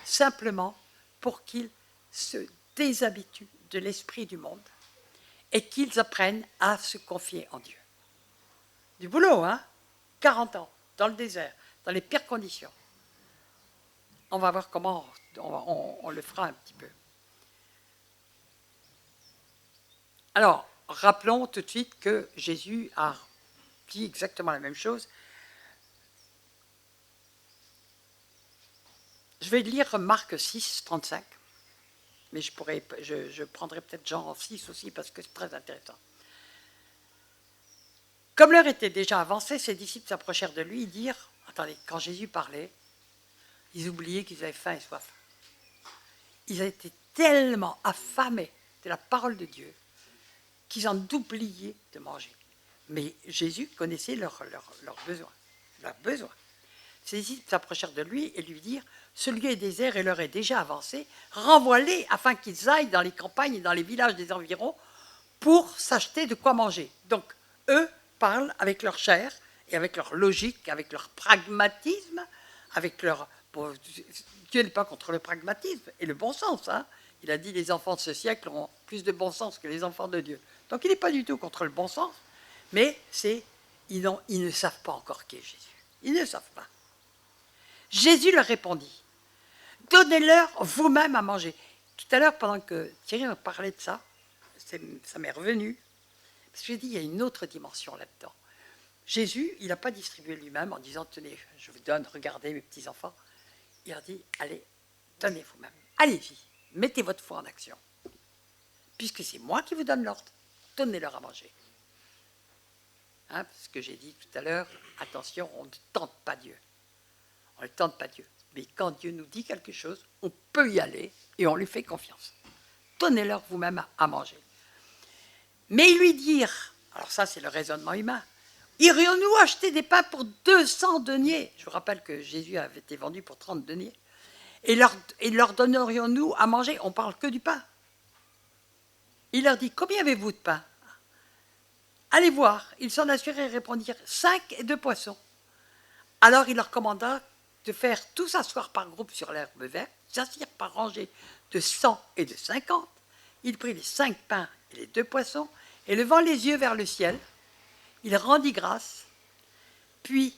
simplement pour qu'ils se déshabituent de l'esprit du monde et qu'ils apprennent à se confier en Dieu. Du boulot, hein? 40 ans, dans le désert, dans les pires conditions. On va voir comment on le fera un petit peu. Alors, rappelons tout de suite que Jésus a dit exactement la même chose. Je vais lire Marc 6, 35, mais je prendrai peut-être Jean 6 aussi parce que c'est très intéressant. Comme l'heure était déjà avancée, ses disciples s'approchèrent de lui et dirent, attendez, quand Jésus parlait, ils oubliaient qu'ils avaient faim et soif. Ils étaient tellement affamés de la parole de Dieu qu'ils en oubliaient de manger. Mais Jésus connaissait leurs besoins. Ses disciples s'approchèrent de lui et lui dirent, ce lieu est désert et l'heure est déjà avancée, renvoie-les afin qu'ils aillent dans les campagnes et dans les villages des environs pour s'acheter de quoi manger. Donc, eux parlent avec leur chair et avec leur logique, avec leur pragmatisme, avec leur... Bon, Dieu n'est pas contre le pragmatisme et le bon sens. Hein. Il a dit les enfants de ce siècle ont plus de bon sens que les enfants de Dieu. Donc il n'est pas du tout contre le bon sens, mais ils ne savent pas encore qui est Jésus. Ils ne savent pas. Jésus leur répondit, donnez-leur vous-même à manger. Tout à l'heure, pendant que Thierry me parlait de ça, ça m'est revenu, parce que j'ai dit, il y a une autre dimension là-dedans. Jésus, il n'a pas distribué lui-même en disant, tenez, je vous donne, regardez mes petits-enfants. Il leur dit, allez, donnez vous-même, allez-y, mettez votre foi en action. Puisque c'est moi qui vous donne l'ordre, donnez-leur à manger. Hein, parce que j'ai dit tout à l'heure, attention, on ne tente pas Dieu. On ne tente pas Dieu. Mais quand Dieu nous dit quelque chose, on peut y aller et on lui fait confiance. Donnez-leur vous-même à manger. Mais ils lui dirent, alors ça c'est le raisonnement humain, irions-nous acheter des pains pour 200 deniers? Je vous rappelle que Jésus avait été vendu pour 30 deniers. Et leur donnerions-nous à manger? On ne parle que du pain. Il leur dit, combien avez-vous de pain? Allez voir. Ils s'en assurèrent et répondirent, 5 et 2 poissons. Alors il leur commanda de faire tous s'asseoir par groupe sur l'herbe verte, s'assirent par rangées de 100 et de 50. Il prit les 5 pains et les 2 poissons, et levant les yeux vers le ciel, il rendit grâce, puis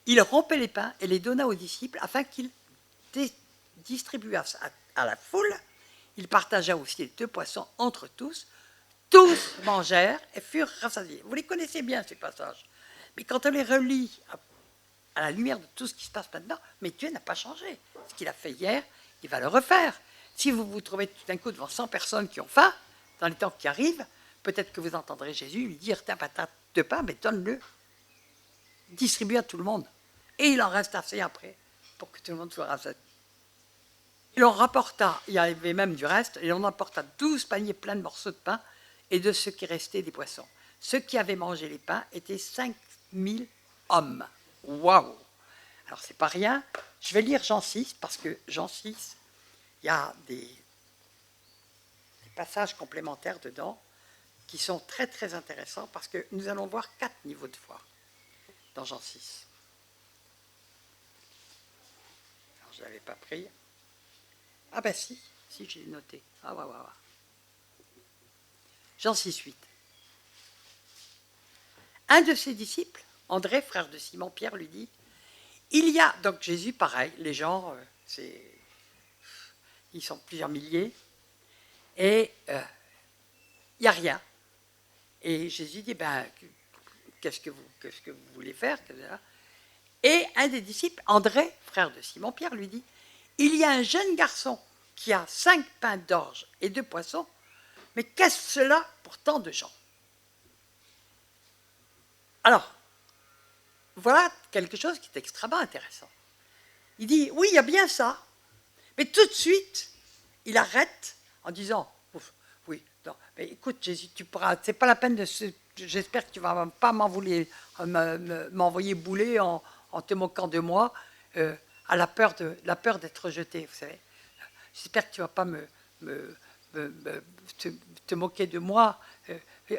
il rompait les pains et les donna aux disciples afin qu'ils distribuassent à la foule. Il partagea aussi les 2 poissons entre tous. Tous mangèrent et furent rassasiés. Vous les connaissez bien, ces passages. Mais quand on les relit à la lumière de tout ce qui se passe maintenant, mais Dieu n'a pas changé. Ce qu'il a fait hier, il va le refaire. Si vous vous trouvez tout d'un coup devant 100 personnes qui ont faim, dans les temps qui arrivent, peut-être que vous entendrez Jésus lui dire, t'as patate de pain, mais donne-le. Distribue à tout le monde. Et il en reste assez après pour que tout le monde soit rassasié. Il en rapporta, il y avait même du reste, et on emporta 12 paniers pleins de morceaux de pain et de ce qui restait des poissons. Ceux qui avaient mangé les pains étaient 5000 hommes. Waouh! Alors, c'est pas rien. Je vais lire Jean 6, parce que Jean 6, il y a des passages complémentaires dedans qui sont très, très intéressants, parce que nous allons voir 4 niveaux de foi dans Jean 6. Alors, je ne l'avais pas pris. Ah ben si, j'ai noté. Ah ouais. Jean 6, 8. Un de ses disciples, André, frère de Simon-Pierre, lui dit, il y a, donc Jésus, pareil, les gens, ils sont plusieurs milliers, et il n'y a rien. Et Jésus dit, ben, qu'est-ce que vous voulez faire? Et un des disciples, André, frère de Simon-Pierre, lui dit, il y a un jeune garçon qui a 5 pains d'orge et 2 poissons, mais qu'est-ce cela pour tant de gens? Alors, voilà quelque chose qui est extrêmement intéressant. Il dit, oui, il y a bien ça, mais tout de suite, il arrête en disant, vous Oui. Non. Mais écoute, Jésus, tu pourras. C'est pas la peine de se. J'espère que tu vas pas m'envoyer bouler en te moquant de moi, à la peur d'être rejeté, vous savez. J'espère que tu vas pas te moquer de moi.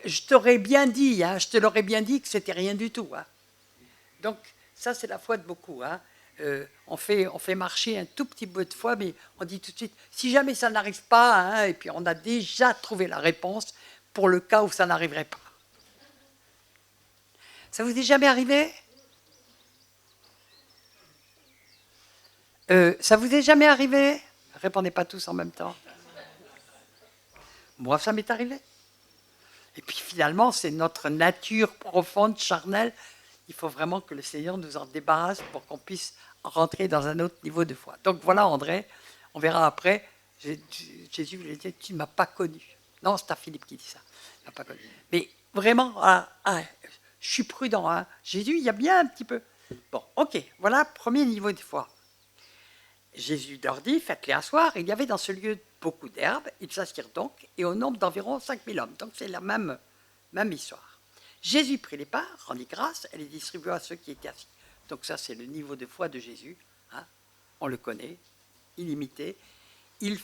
Je t'aurais bien dit, hein, je te l'aurais bien dit que c'était rien du tout. Hein. Donc ça, c'est la foi de beaucoup. Hein. On fait marcher un tout petit bout de foi, mais on dit tout de suite, si jamais ça n'arrive pas, hein, et puis on a déjà trouvé la réponse pour le cas où ça n'arriverait pas. Ça vous est jamais arrivé? Ça vous est jamais arrivé? Répondez pas tous en même temps. Moi, ça m'est arrivé. Et puis finalement, c'est notre nature profonde, charnelle. Il faut vraiment que le Seigneur nous en débarrasse pour qu'on puisse rentrer dans un autre niveau de foi. Donc voilà, André, on verra après. Jésus lui a dit, tu ne m'as pas connu. Non, c'est à Philippe qui dit ça. Il m'a pas connu. Mais vraiment, je suis prudent. Hein. Jésus, il y a bien un petit peu. Bon, ok, voilà, premier niveau de foi. Jésus leur dit, faites-les asseoir. Il y avait dans ce lieu beaucoup d'herbes. Ils s'assirent donc, et au nombre d'environ 5000 hommes. Donc c'est la même histoire. Jésus prit les parts, rendit grâce, et les distribua à ceux qui étaient assis. Donc ça, c'est le niveau de foi de Jésus. Hein. On le connaît, illimité. Il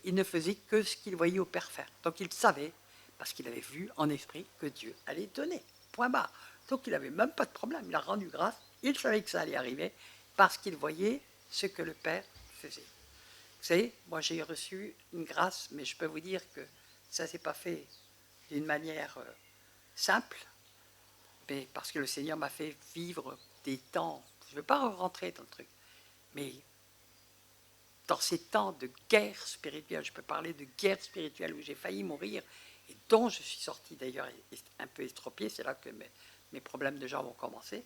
ne faisait que ce qu'il voyait au Père faire. Donc il savait, parce qu'il avait vu en esprit que Dieu allait donner. Point barre. Donc il n'avait même pas de problème. Il a rendu grâce. Il savait que ça allait arriver, parce qu'il voyait ce que le Père faisait. Vous savez, moi j'ai reçu une grâce, mais je peux vous dire que ça ne s'est pas fait d'une manière simple, mais parce que le Seigneur m'a fait vivre des temps, je ne veux pas rentrer dans le truc, mais dans ces temps de guerre spirituelle, je peux parler de guerre spirituelle où j'ai failli mourir, et dont je suis sorti d'ailleurs un peu estropié, c'est là que mes problèmes de jambes ont commencé,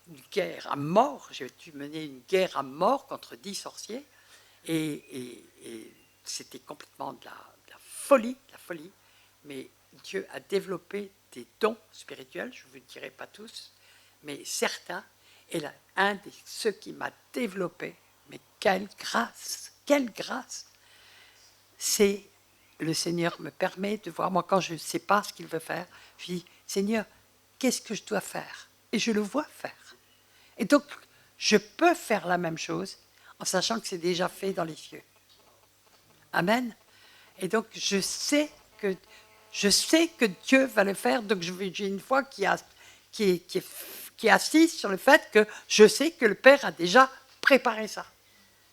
une guerre à mort, j'ai dû mener une guerre à mort contre 10 sorciers, et c'était complètement de la folie, mais Dieu a développé des dons spirituels, je ne vous le dirai pas tous, mais certains, et là, un de ceux qui m'a développé, mais quelle grâce, c'est le Seigneur me permet de voir, moi quand je ne sais pas ce qu'il veut faire, je dis, Seigneur, qu'est-ce que je dois faire? Et je le vois faire. Et donc, je peux faire la même chose en sachant que c'est déjà fait dans les cieux. Amen. Et donc, je sais que Dieu va le faire. Donc, j'ai une foi qui est assise sur le fait que je sais que le Père a déjà préparé ça.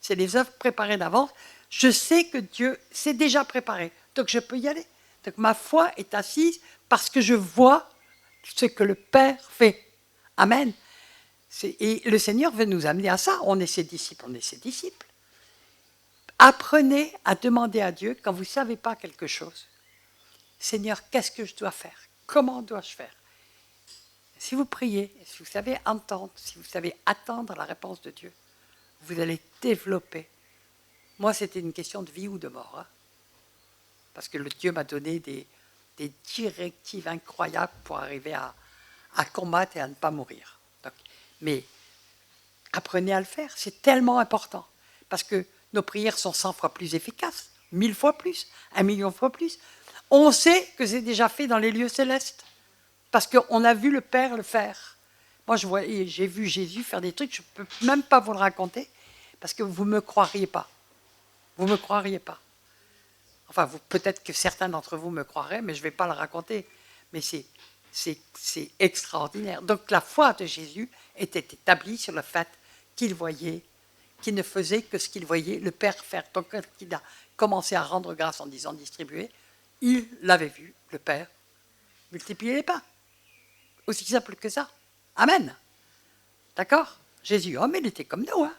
C'est les œuvres préparées d'avance. Je sais que Dieu s'est déjà préparé. Donc, je peux y aller. Donc, ma foi est assise parce que je vois ce que le Père fait. Amen. Et le Seigneur veut nous amener à ça. On est ses disciples, Apprenez à demander à Dieu quand vous ne savez pas quelque chose. Seigneur, qu'est-ce que je dois faire? Comment dois-je faire? Si vous priez, si vous savez entendre, si vous savez attendre la réponse de Dieu, vous allez développer. Moi, c'était une question de vie ou de mort. Hein, parce que le Dieu m'a donné des directives incroyables pour arriver à combattre et à ne pas mourir. Donc, mais apprenez à le faire, c'est tellement important. Parce que nos prières sont 100 fois plus efficaces, 1000 fois plus, 1 million de fois plus. On sait que c'est déjà fait dans les lieux célestes. Parce qu'on a vu le Père le faire. Moi, j'ai vu Jésus faire des trucs, je ne peux même pas vous le raconter, parce que vous ne me croiriez pas. Vous ne me croiriez pas. Enfin, peut-être que certains d'entre vous me croiraient, mais je ne vais pas le raconter. Mais c'est extraordinaire. Donc la foi de Jésus était établie sur le fait qu'il voyait, qu'il ne faisait que ce qu'il voyait le Père faire. Donc quand il a commencé à rendre grâce en disant distribuer, il l'avait vu, le Père, multiplier les pains. Aussi simple que ça. Amen. D'accord? Jésus, homme, il était comme nous. Hein?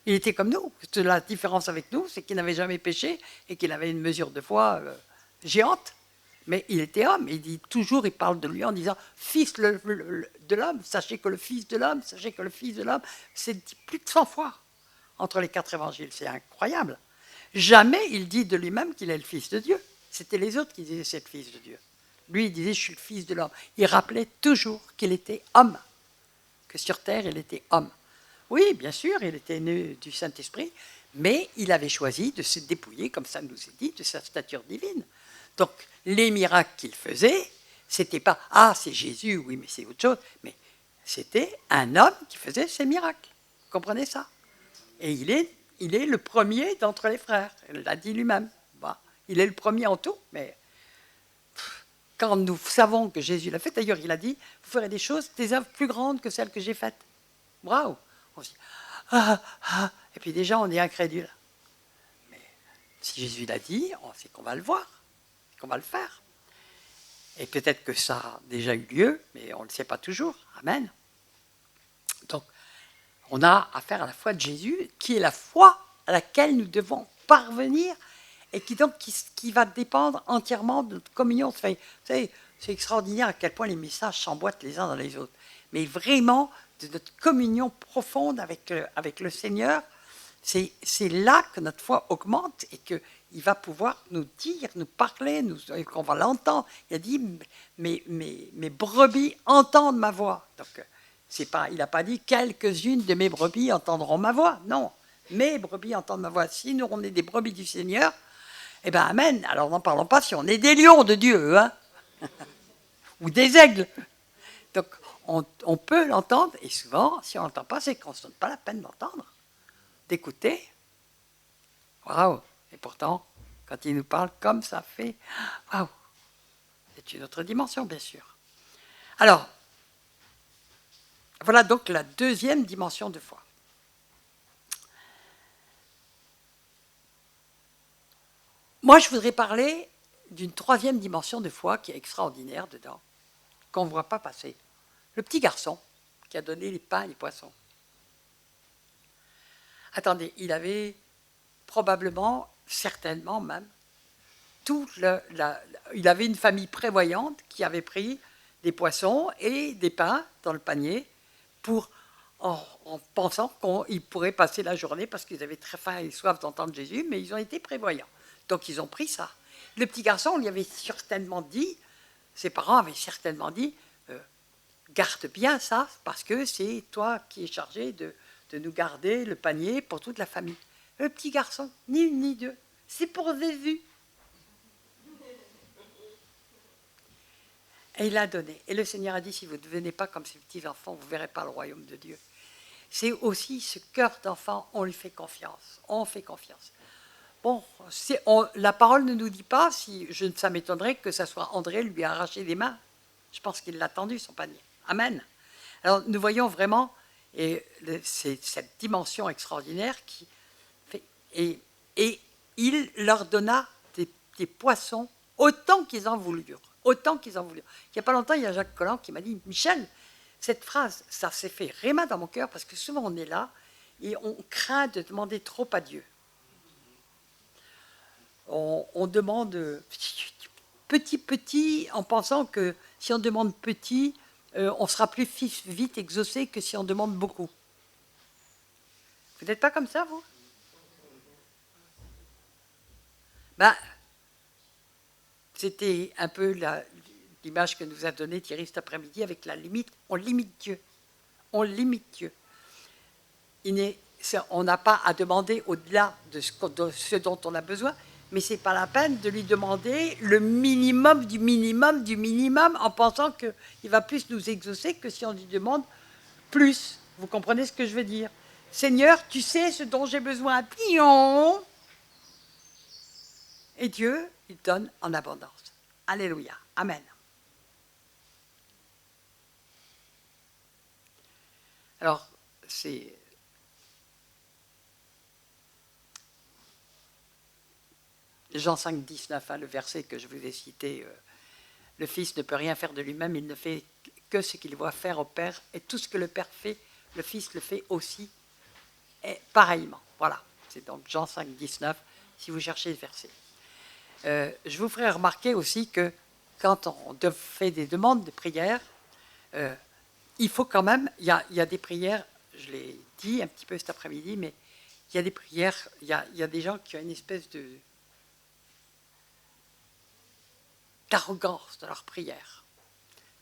Il était comme nous. La différence avec nous, c'est qu'il n'avait jamais péché et qu'il avait une mesure de foi géante. Mais il était homme. Il parle de lui en disant « Fils de l'homme, sachez que le Fils de l'homme, sachez que le Fils de l'homme », c'est dit plus de 100 fois entre les 4 évangiles. C'est incroyable. Jamais il dit de lui-même qu'il est le Fils de Dieu. C'était les autres qui disaient « c'est le Fils de Dieu ». Lui, il disait « je suis le Fils de l'homme ». Il rappelait toujours qu'il était homme, que sur terre, il était homme. Oui, bien sûr, il était né du Saint-Esprit, Mais il avait choisi de se dépouiller, comme ça nous est dit, de sa stature divine. Donc, les miracles qu'il faisait, c'était pas « Ah, c'est Jésus, oui, mais c'est autre chose », mais c'était un homme qui faisait ces miracles. Vous comprenez ça? Et il est le premier d'entre les frères. Il l'a dit lui-même. Bah, il est le premier en tout, mais quand nous savons que Jésus l'a fait, d'ailleurs, il a dit « Vous ferez des choses, des œuvres plus grandes que celles que j'ai faites. » Bravo! On se dit « Ah, ah !» Et puis déjà, on est incrédule. Mais si Jésus l'a dit, c'est qu'on va le voir, qu'on va le faire. Et peut-être que ça a déjà eu lieu, mais on ne le sait pas toujours. Amen. Donc, on a affaire à la foi de Jésus, qui est la foi à laquelle nous devons parvenir et qui va dépendre entièrement de notre communion. Vous savez, c'est extraordinaire à quel point les messages s'emboîtent les uns dans les autres. Mais vraiment, de notre communion profonde avec le Seigneur, c'est là que notre foi augmente et qu'il va pouvoir nous dire, nous parler, qu'on va l'entendre. Il a dit, mes brebis entendent ma voix. Donc, il n'a pas dit quelques-unes de mes brebis entendront ma voix. Non, mes brebis entendent ma voix. Si nous, on est des brebis du Seigneur, eh bien, amen. Alors, n'en parlons pas si on est des lions de Dieu, hein, ou des aigles. Donc, on peut l'entendre, et souvent, si on n'entend pas, c'est qu'on ne se donne pas la peine d'entendre, d'écouter. Waouh! Et pourtant, quand il nous parle comme ça fait, waouh! C'est une autre dimension, bien sûr. Alors, voilà donc la deuxième dimension de foi. Moi, je voudrais parler d'une troisième dimension de foi qui est extraordinaire dedans, qu'on ne voit pas passer. Le petit garçon qui a donné les pains et les poissons. Attendez, il avait probablement, certainement même, il avait une famille prévoyante qui avait pris des poissons et des pains dans le panier en pensant qu'ils pourraient passer la journée parce qu'ils avaient très faim et soif d'entendre Jésus, mais ils ont été prévoyants. Donc ils ont pris ça. Le petit garçon, on lui avait certainement dit, ses parents avaient certainement dit, garde bien ça, parce que c'est toi qui es chargé de nous garder le panier pour toute la famille. Le petit garçon, ni une ni deux, c'est pour Jésus. Et il a donné. Et le Seigneur a dit, si vous ne devenez pas comme ces petits enfants, vous ne verrez pas le royaume de Dieu. C'est aussi ce cœur d'enfant, on lui fait confiance. On fait confiance. Bon, la parole ne nous dit pas, ça m'étonnerait que ça soit André lui a arraché les mains. Je pense qu'il l'a tendu, son panier. Amen. Alors, nous voyons vraiment c'est cette dimension extraordinaire qui fait... Et il leur donna des poissons autant qu'ils en voulurent. Autant qu'ils en voulurent. Il n'y a pas longtemps, il y a Jacques Collant qui m'a dit, Michel, cette phrase, ça s'est fait réma dans mon cœur parce que souvent on est là et on craint de demander trop à Dieu. On demande petit en pensant que si on demande petit, on sera plus vite exaucé que si on demande beaucoup. Vous n'êtes pas comme ça, vous? Ben, c'était un peu l'image que nous a donnée Thierry cet après-midi avec la limite. On limite Dieu. On limite Dieu. On n'a pas à demander au-delà de ce dont on a besoin, mais ce n'est pas la peine de lui demander le minimum du minimum du minimum en pensant qu'il va plus nous exaucer que si on lui demande plus. Vous comprenez ce que je veux dire? Seigneur, tu sais ce dont j'ai besoin. Pion. Et Dieu, il donne en abondance. Alléluia. Amen. Alors, c'est... Jean 5, 19, le verset que je vous ai cité, le Fils ne peut rien faire de lui-même, il ne fait que ce qu'il voit faire au Père, et tout ce que le Père fait, le Fils le fait aussi, et pareillement. Voilà, c'est donc Jean 5, 19, si vous cherchez le verset. Je vous ferai remarquer aussi que quand on fait des demandes de prière, il faut quand même, il y a des prières, je l'ai dit un petit peu cet après-midi, mais il y a des prières, il y a des gens qui ont une espèce d'arrogance dans leur prière.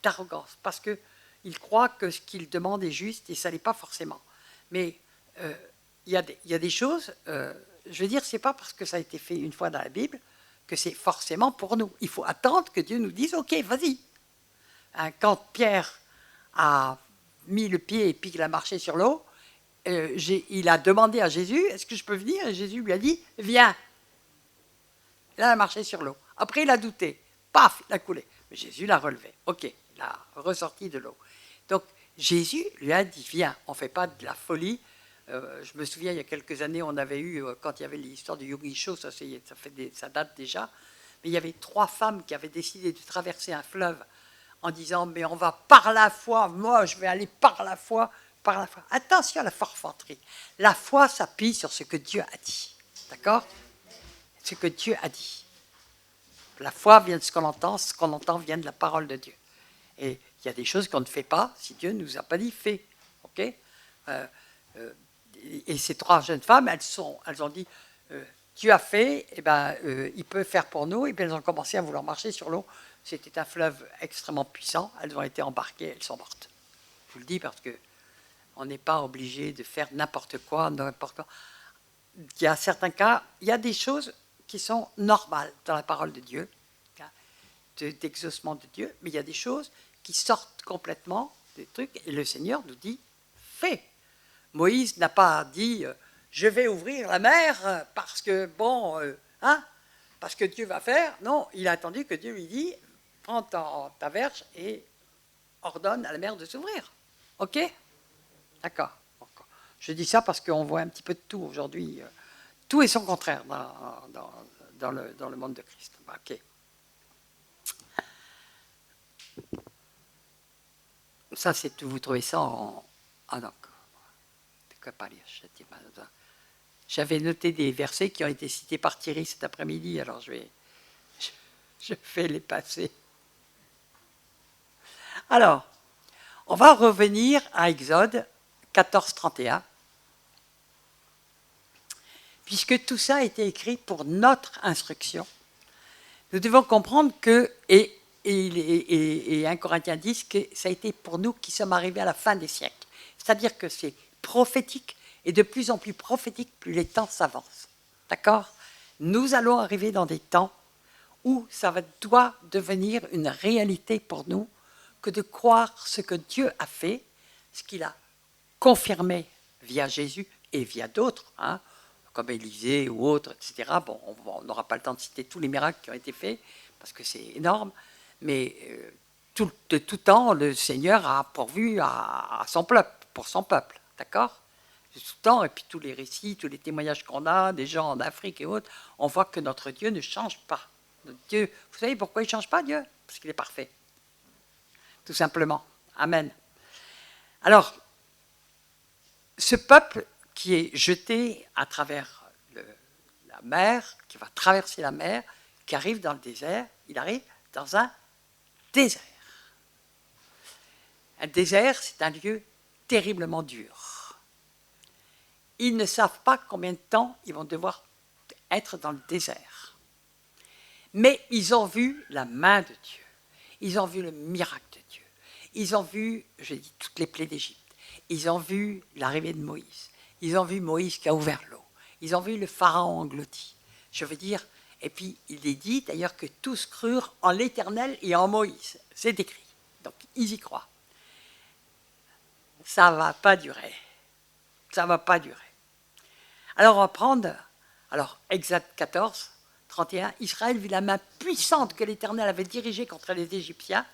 D'arrogance, parce qu'ils croient que ce qu'ils demandent est juste et ça n'est pas forcément. Mais il y a des choses, je veux dire, c'est pas parce que ça a été fait une fois dans la Bible que c'est forcément pour nous. Il faut attendre que Dieu nous dise, ok, vas-y. Hein, quand Pierre a mis le pied et puis qu'il a marché sur l'eau, il a demandé à Jésus, est-ce que je peux venir? Et Jésus lui a dit, viens. Là, il a marché sur l'eau. Après, il a douté. Paf, il a coulé. Mais Jésus l'a relevé. Ok, il a ressorti de l'eau. Donc, Jésus lui a dit, viens, on ne fait pas de la folie. Je me souviens, il y a quelques années, on avait eu, quand il y avait l'histoire du Yogi Show, ça date déjà, mais il y avait 3 femmes qui avaient décidé de traverser un fleuve en disant, mais on va par la foi, moi je vais aller par la foi, par la foi. Attention à la forfanterie. La foi s'appuie sur ce que Dieu a dit. D'accord? Ce que Dieu a dit. La foi vient de ce qu'on entend vient de la parole de Dieu. Et il y a des choses qu'on ne fait pas si Dieu ne nous a pas dit fais. Ok? Et ces 3 jeunes femmes, elles ont dit Dieu a fait, et ben, il peut faire pour nous. Et puis elles ont commencé à vouloir marcher sur l'eau. C'était un fleuve extrêmement puissant. Elles ont été embarquées, elles sont mortes. Je vous le dis parce que on n'est pas obligé de faire n'importe quoi, n'importe quoi. Il y a certains cas, il y a des choses qui sont normales dans la parole de Dieu, d'exaucement de Dieu, mais il y a des choses qui sortent complètement des trucs, et le Seigneur nous dit fais. Moïse n'a pas dit je vais ouvrir la mer parce que bon, parce que Dieu va faire. Non, il a attendu que Dieu lui dit prends ta verge et ordonne à la mer de s'ouvrir. Ok? D'accord. Je dis ça parce qu'on voit un petit peu de tout aujourd'hui. Tout est son contraire dans le monde de Christ. Ok. Ça, c'est vous trouvez ça en donc. J'avais noté des versets qui ont été cités par Thierry cet après-midi, alors je vais les passer. Alors, on va revenir à Exode 14, 31. Puisque tout ça a été écrit pour notre instruction, nous devons comprendre que, et 1 Corinthiens 10, que ça a été pour nous qui sommes arrivés à la fin des siècles. C'est-à-dire que c'est prophétique, et de plus en plus prophétique, plus les temps s'avancent. D'accord? Nous allons arriver dans des temps où doit devenir une réalité pour nous que de croire ce que Dieu a fait, ce qu'il a confirmé via Jésus et via d'autres, comme Élisée ou autres, etc. Bon, on n'aura pas le temps de citer tous les miracles qui ont été faits, parce que c'est énorme, mais de tout temps, le Seigneur a pourvu à son peuple, pour son peuple, d'accord? De tout temps, et puis tous les récits, tous les témoignages qu'on a, des gens en Afrique et autres, on voit que notre Dieu ne change pas. Notre Dieu, vous savez pourquoi il ne change pas, Dieu? Parce qu'il est parfait. Tout simplement. Amen. Alors, ce peuple qui est jeté à travers la mer, qui va traverser la mer, qui arrive dans le désert, il arrive dans un désert. Un désert, c'est un lieu terriblement dur. Ils ne savent pas combien de temps ils vont devoir être dans le désert. Mais ils ont vu la main de Dieu. Ils ont vu le miracle de Dieu. Ils ont vu, j'ai dit, toutes les plaies d'Égypte. Ils ont vu l'arrivée de Moïse. Ils ont vu Moïse qui a ouvert l'eau. Ils ont vu le pharaon englouti. Je veux dire, et puis il est dit d'ailleurs que tous crurent en l'Éternel et en Moïse. C'est écrit. Donc ils y croient. Ça ne va pas durer. Ça ne va pas durer. Alors on va prendre, Exode 14, 31, Israël vit la main puissante que l'Éternel avait dirigée contre les Égyptiens,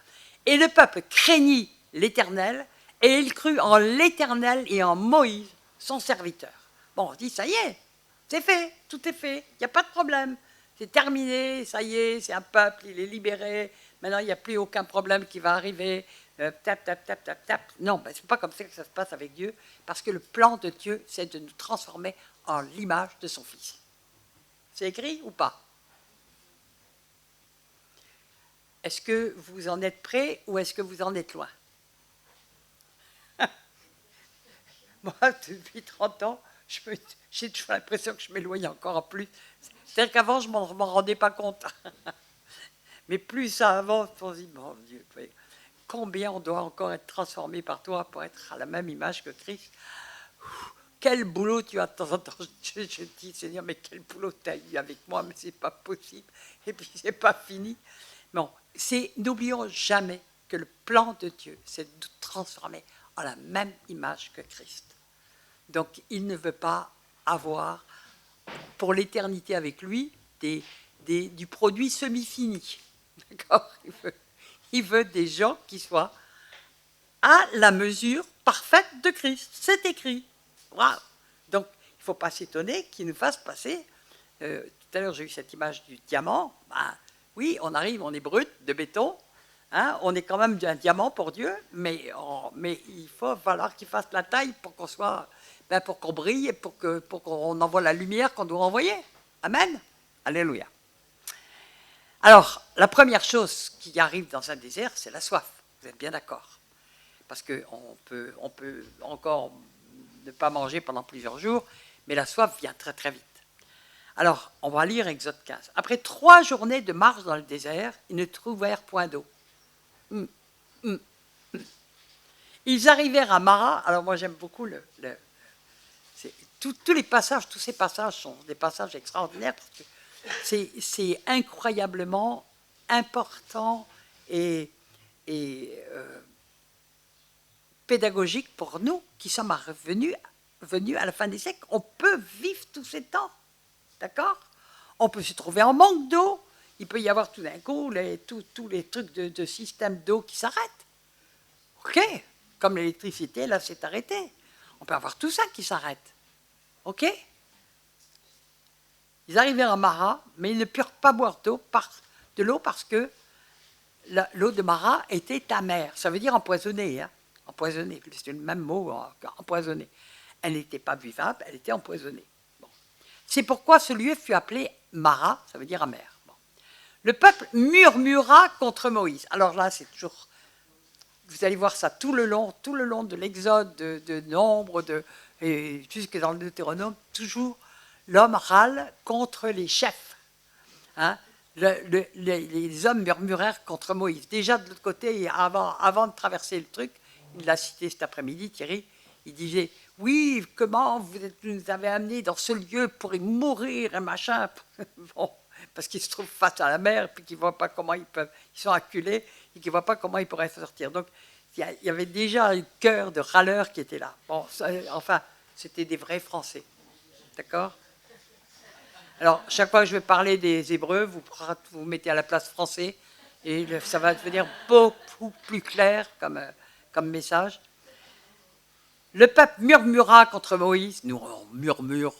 et le peuple craignit l'Éternel, et il crut en l'Éternel et en Moïse, son serviteur. Bon, on dit, ça y est, c'est fait, tout est fait, il n'y a pas de problème. C'est terminé, ça y est, c'est un peuple, il est libéré, maintenant il n'y a plus aucun problème qui va arriver, tap. Non, ce n'est pas comme ça que ça se passe avec Dieu, parce que le plan de Dieu, c'est de nous transformer en l'image de son Fils. C'est écrit ou pas? Est-ce que vous en êtes prêts ou est-ce que vous en êtes loin? Moi, depuis 30 ans, j'ai toujours l'impression que je m'éloigne encore plus. C'est-à-dire qu'avant, je ne m'en rendais pas compte. Mais plus ça avance, on se dit, mon Dieu, combien on doit encore être transformé par toi pour être à la même image que Christ? quel boulot tu as de temps en temps. Je dis, Seigneur, mais quel boulot tu as eu avec moi, mais c'est pas possible. Et puis, c'est pas fini. Bon, n'oublions jamais que le plan de Dieu, c'est de nous transformer en la même image que Christ. Donc, il ne veut pas avoir, pour l'éternité avec lui, du produit semi-fini. D'accord ? Il veut des gens qui soient à la mesure parfaite de Christ. C'est écrit. Wow. Donc, il ne faut pas s'étonner qu'il nous fasse passer. Tout à l'heure, j'ai eu cette image du diamant. Ben, oui, on arrive, on est brut, de béton. Hein, on est quand même un diamant pour Dieu, mais il faut falloir qu'il fasse la taille pour qu'on soit, pour qu'on brille et pour qu'on envoie la lumière qu'on doit envoyer. Amen. Alléluia. Alors, la première chose qui arrive dans un désert, c'est la soif. Vous êtes bien d'accord? Parce qu'on peut encore ne pas manger pendant plusieurs jours, mais la soif vient très très vite. Alors, on va lire Exode 15. Après 3 journées de marche dans le désert, ils ne trouvèrent point d'eau. Ils arrivèrent à Mara. Alors moi j'aime beaucoup tous ces passages sont des passages extraordinaires parce que c'est incroyablement important et pédagogique pour nous qui sommes venus à la fin des siècles. On peut vivre tous ces temps, d'accord? On peut se trouver en manque d'eau. Il peut y avoir tout d'un coup tous les trucs de système d'eau qui s'arrêtent. OK, comme l'électricité, là, c'est arrêté. On peut avoir tout ça qui s'arrête. OK? Ils arrivèrent à Mara, mais ils ne purent pas boire de l'eau parce que l'eau de Mara était amère. Ça veut dire empoisonnée. Hein? Empoisonnée, c'est le même mot, empoisonnée. Elle n'était pas buvable, elle était empoisonnée. Bon. C'est pourquoi ce lieu fut appelé Mara, ça veut dire amère. Le peuple murmura contre Moïse. Alors là, c'est toujours... Vous allez voir ça tout le long de l'Exode, de Nombre, et jusque dans le Deutéronome, toujours l'homme râle contre les chefs. Hein? Les hommes murmurèrent contre Moïse. Déjà de l'autre côté, avant de traverser le truc, il l'a cité cet après-midi, Thierry, il disait, oui, comment vous nous avez amenés dans ce lieu pour y mourir, et machin. Bon. Parce qu'ils se trouvent face à la mer, et puis qu'ils ne voient pas comment ils sont acculés, et qu'ils ne voient pas comment ils pourraient sortir. Donc, il y avait déjà un cœur de râleurs qui était là. Bon, enfin, c'était des vrais Français. D'accord? Alors, chaque fois que je vais parler des Hébreux, vous mettez à la place français, et ça va devenir beaucoup plus clair comme message. Le peuple murmura contre Moïse. Nous, on murmure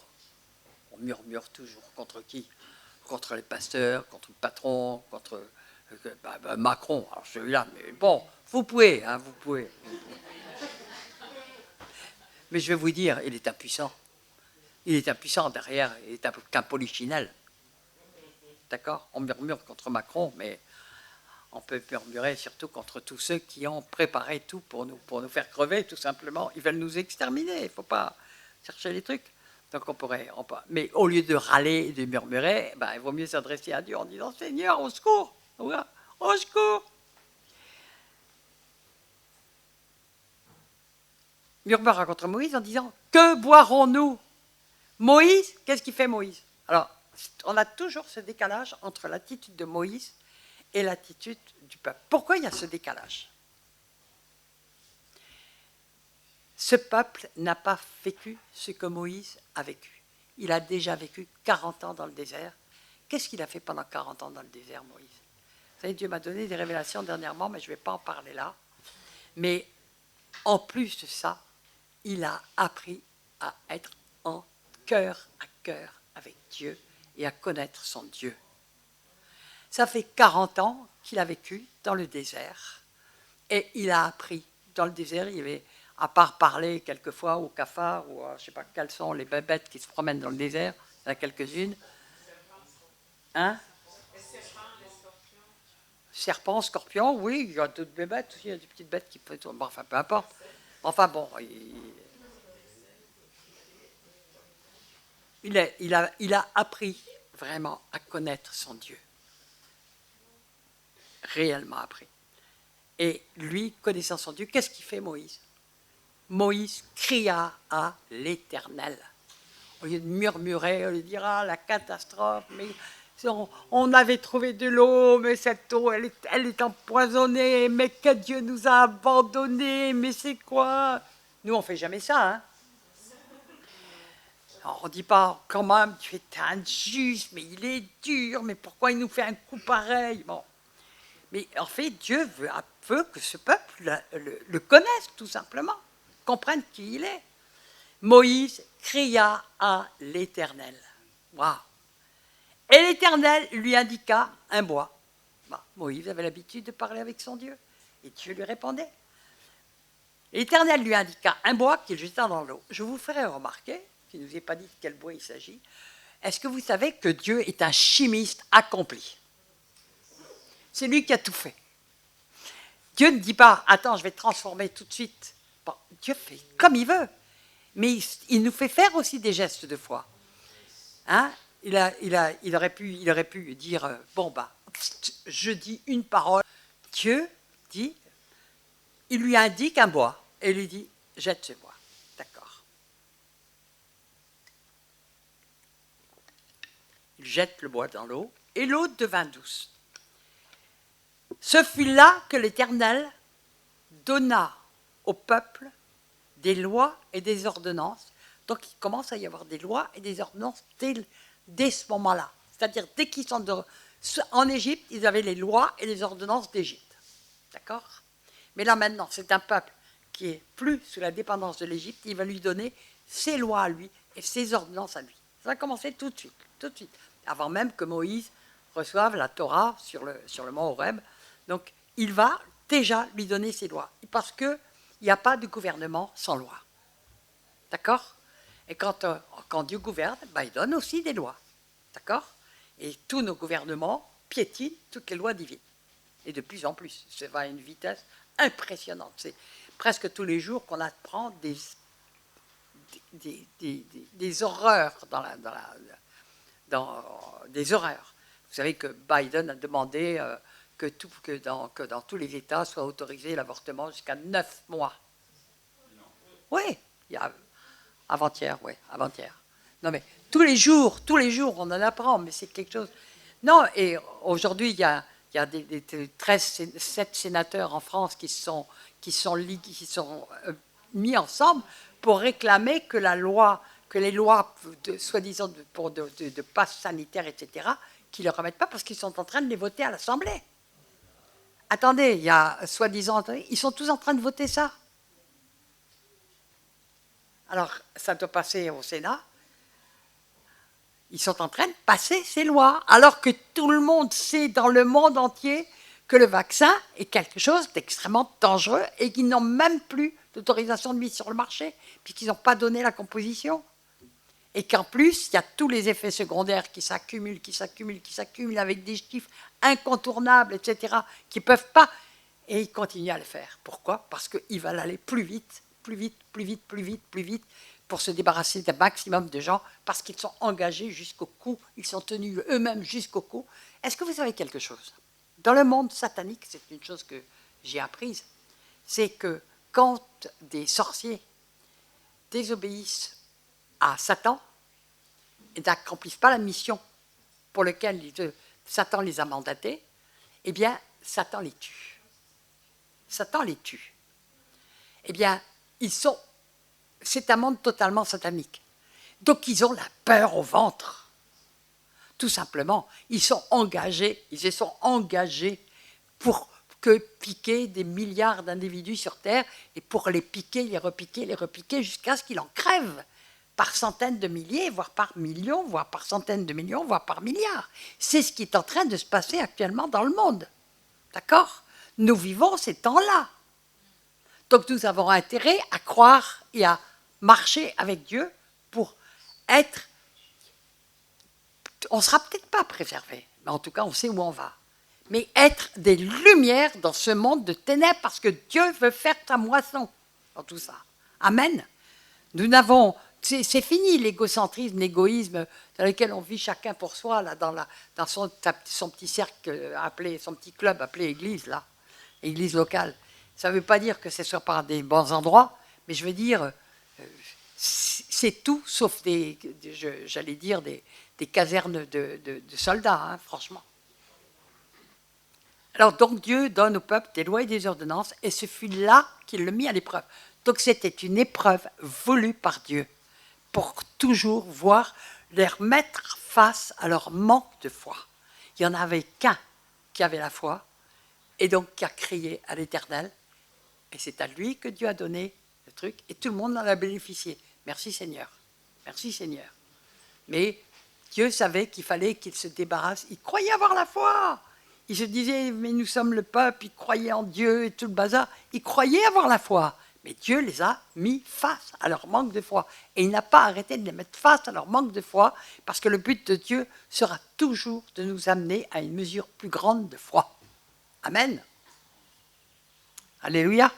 toujours contre qui? Contre les pasteurs, contre le patron, contre Macron. Alors celui-là, mais bon, vous pouvez. Mais je vais vous dire, il est impuissant. Il est impuissant derrière, il est qu'un polichinelle. D'accord? On murmure contre Macron, mais on peut murmurer surtout contre tous ceux qui ont préparé tout pour nous faire crever, tout simplement. Ils veulent nous exterminer, il ne faut pas chercher les trucs. Donc mais au lieu de râler et de murmurer, il vaut mieux s'adresser à Dieu en disant « Seigneur, au secours !» Au secours! Murmura contre Moïse en disant « Que boirons-nous » Moïse, qu'est-ce qu'il fait Moïse? Alors, on a toujours ce décalage entre l'attitude de Moïse et l'attitude du peuple. Pourquoi il y a ce décalage? Ce peuple n'a pas vécu ce que Moïse a vécu. Il a déjà vécu 40 ans dans le désert. Qu'est-ce qu'il a fait pendant 40 ans dans le désert, Moïse? Vous savez, Dieu m'a donné des révélations dernièrement, mais je ne vais pas en parler là. Mais en plus de ça, il a appris à être en cœur à cœur avec Dieu et à connaître son Dieu. Ça fait 40 ans qu'il a vécu dans le désert. Et il a appris. Dans le désert, il y avait... à part parler quelquefois aux cafards, ou je ne sais pas quelles sont les bébêtes qui se promènent dans le désert, il y en a quelques-unes. Hein? Serpents, scorpions, oui, il y a d'autres bébêtes aussi, il y a des petites bêtes qui peuvent... Bon, enfin, peu importe. Enfin, bon, il a appris vraiment à connaître son Dieu. Réellement appris. Et lui, connaissant son Dieu, qu'est-ce qu'il fait, Moïse? Moïse cria à l'Éternel. Au lieu de murmurer, au lieu de dire « Ah, la catastrophe, mais on avait trouvé de l'eau, mais cette eau, elle est empoisonnée, mais que Dieu nous a abandonnés, mais c'est quoi ?» Nous, on ne fait jamais ça, hein. Alors, on ne dit pas « Quand même, tu es injuste, mais il est dur, mais pourquoi il nous fait un coup pareil ?» Bon. Mais en fait, Dieu veut que ce peuple le connaisse, tout simplement, comprenne qui il est. Moïse cria à l'Éternel. Waouh! Et l'Éternel lui indiqua un bois. Moïse avait l'habitude de parler avec son Dieu. Et Dieu lui répondait. L'Éternel lui indiqua un bois qu'il jeta dans l'eau. Je vous ferai remarquer, qu'il ne nous ait pas dit de quel bois il s'agit. Est-ce que vous savez que Dieu est un chimiste accompli? C'est lui qui a tout fait. Dieu ne dit pas, attends, je vais te transformer tout de suite. Bon, Dieu fait comme il veut. Mais il nous fait faire aussi des gestes de foi. Hein? Il aurait pu dire, je dis une parole. Dieu dit, il lui indique un bois et lui dit, jette ce bois. D'accord. Il jette le bois dans l'eau et l'eau devint douce. Ce fut là que l'Éternel donna au peuple des lois et des ordonnances. Donc il commence à y avoir des lois et des ordonnances dès ce moment-là. C'est-à-dire dès qu'ils sont en Égypte, ils avaient les lois et les ordonnances d'Égypte. D'accord? Mais là maintenant, c'est un peuple qui est plus sous la dépendance de l'Égypte. Il va lui donner ses lois à lui et ses ordonnances à lui. Ça va commencer tout de suite, avant même que Moïse reçoive la Torah sur le mont Horeb. Donc il va déjà lui donner ses lois. Parce qu'il n'y a pas de gouvernement sans loi. D'accord? Et quand Dieu gouverne, il donne aussi des lois. D'accord? Et tous nos gouvernements piétinent toutes les lois divines. Et de plus en plus. Ça va à une vitesse impressionnante. C'est presque tous les jours qu'on apprend des horreurs des horreurs. Vous savez que Biden a demandé que dans tous les États soit autorisé l'avortement jusqu'à 9 mois. Oui, avant-hier. Non mais tous les jours, on en apprend, mais c'est quelque chose. Non, et aujourd'hui, il y a 7 sénateurs en France qui sont mis ensemble pour réclamer que les lois, soi-disant de passe sanitaire, etc., qu'ils ne les remettent pas parce qu'ils sont en train de les voter à l'Assemblée. Attendez, il y a soi-disant, ils sont tous en train de voter ça. Alors, ça doit passer au Sénat. Ils sont en train de passer ces lois, alors que tout le monde sait dans le monde entier que le vaccin est quelque chose d'extrêmement dangereux et qu'ils n'ont même plus d'autorisation de mise sur le marché, puisqu'ils n'ont pas donné la composition. Et qu'en plus, il y a tous les effets secondaires qui s'accumulent avec des chiffres incontournables, etc., qui ne peuvent pas, et ils continuent à le faire. Pourquoi? Parce qu'ils veulent aller plus vite, pour se débarrasser d'un maximum de gens, parce qu'ils sont engagés jusqu'au cou, ils sont tenus eux-mêmes jusqu'au cou. Est-ce que vous savez quelque chose? Dans le monde satanique, c'est une chose que j'ai apprise, c'est que quand des sorciers désobéissent à Satan et n'accomplissent pas la mission pour laquelle Satan les a mandatés, eh bien, Satan les tue. Eh bien, c'est un monde totalement satanique. Donc, ils ont la peur au ventre. Tout simplement. Ils se sont engagés pour piquer des milliards d'individus sur Terre et pour les piquer, les repiquer jusqu'à ce qu'ils en crèvent par centaines de milliers, voire par millions, voire par centaines de millions, voire par milliards. C'est ce qui est en train de se passer actuellement dans le monde. D'accord? Nous vivons ces temps-là. Donc nous avons intérêt à croire et à marcher avec Dieu pour être... On ne sera peut-être pas préservé, mais en tout cas on sait où on va. Mais être des lumières dans ce monde de ténèbres parce que Dieu veut faire sa moisson dans tout ça. Amen. Nous n'avons... C'est fini l'égocentrisme, l'égoïsme dans lequel on vit chacun pour soi, là, dans son petit cercle appelé, son petit club appelé église, là, église locale. Ça ne veut pas dire que ce ne soit pas des bons endroits, Mais je veux dire, c'est tout sauf j'allais dire, des casernes de soldats, hein, franchement. Alors donc Dieu donne au peuple des lois et des ordonnances, et ce fut là qu'il le mit à l'épreuve. Donc c'était une épreuve voulue par Dieu, pour toujours leur mettre face à leur manque de foi. Il n'y en avait qu'un qui avait la foi, et donc qui a crié à l'Éternel, et c'est à lui que Dieu a donné le truc, et tout le monde en a bénéficié. Merci Seigneur, merci Seigneur. Mais Dieu savait qu'il fallait qu'il se débarrasse, il croyait avoir la foi. Il se disait, mais nous sommes le peuple, il croyait en Dieu et tout le bazar. Il croyait avoir la foi, mais Dieu les a mis face à leur manque de foi. Et il n'a pas arrêté de les mettre face à leur manque de foi, parce que le but de Dieu sera toujours de nous amener à une mesure plus grande de foi. Amen. Alléluia.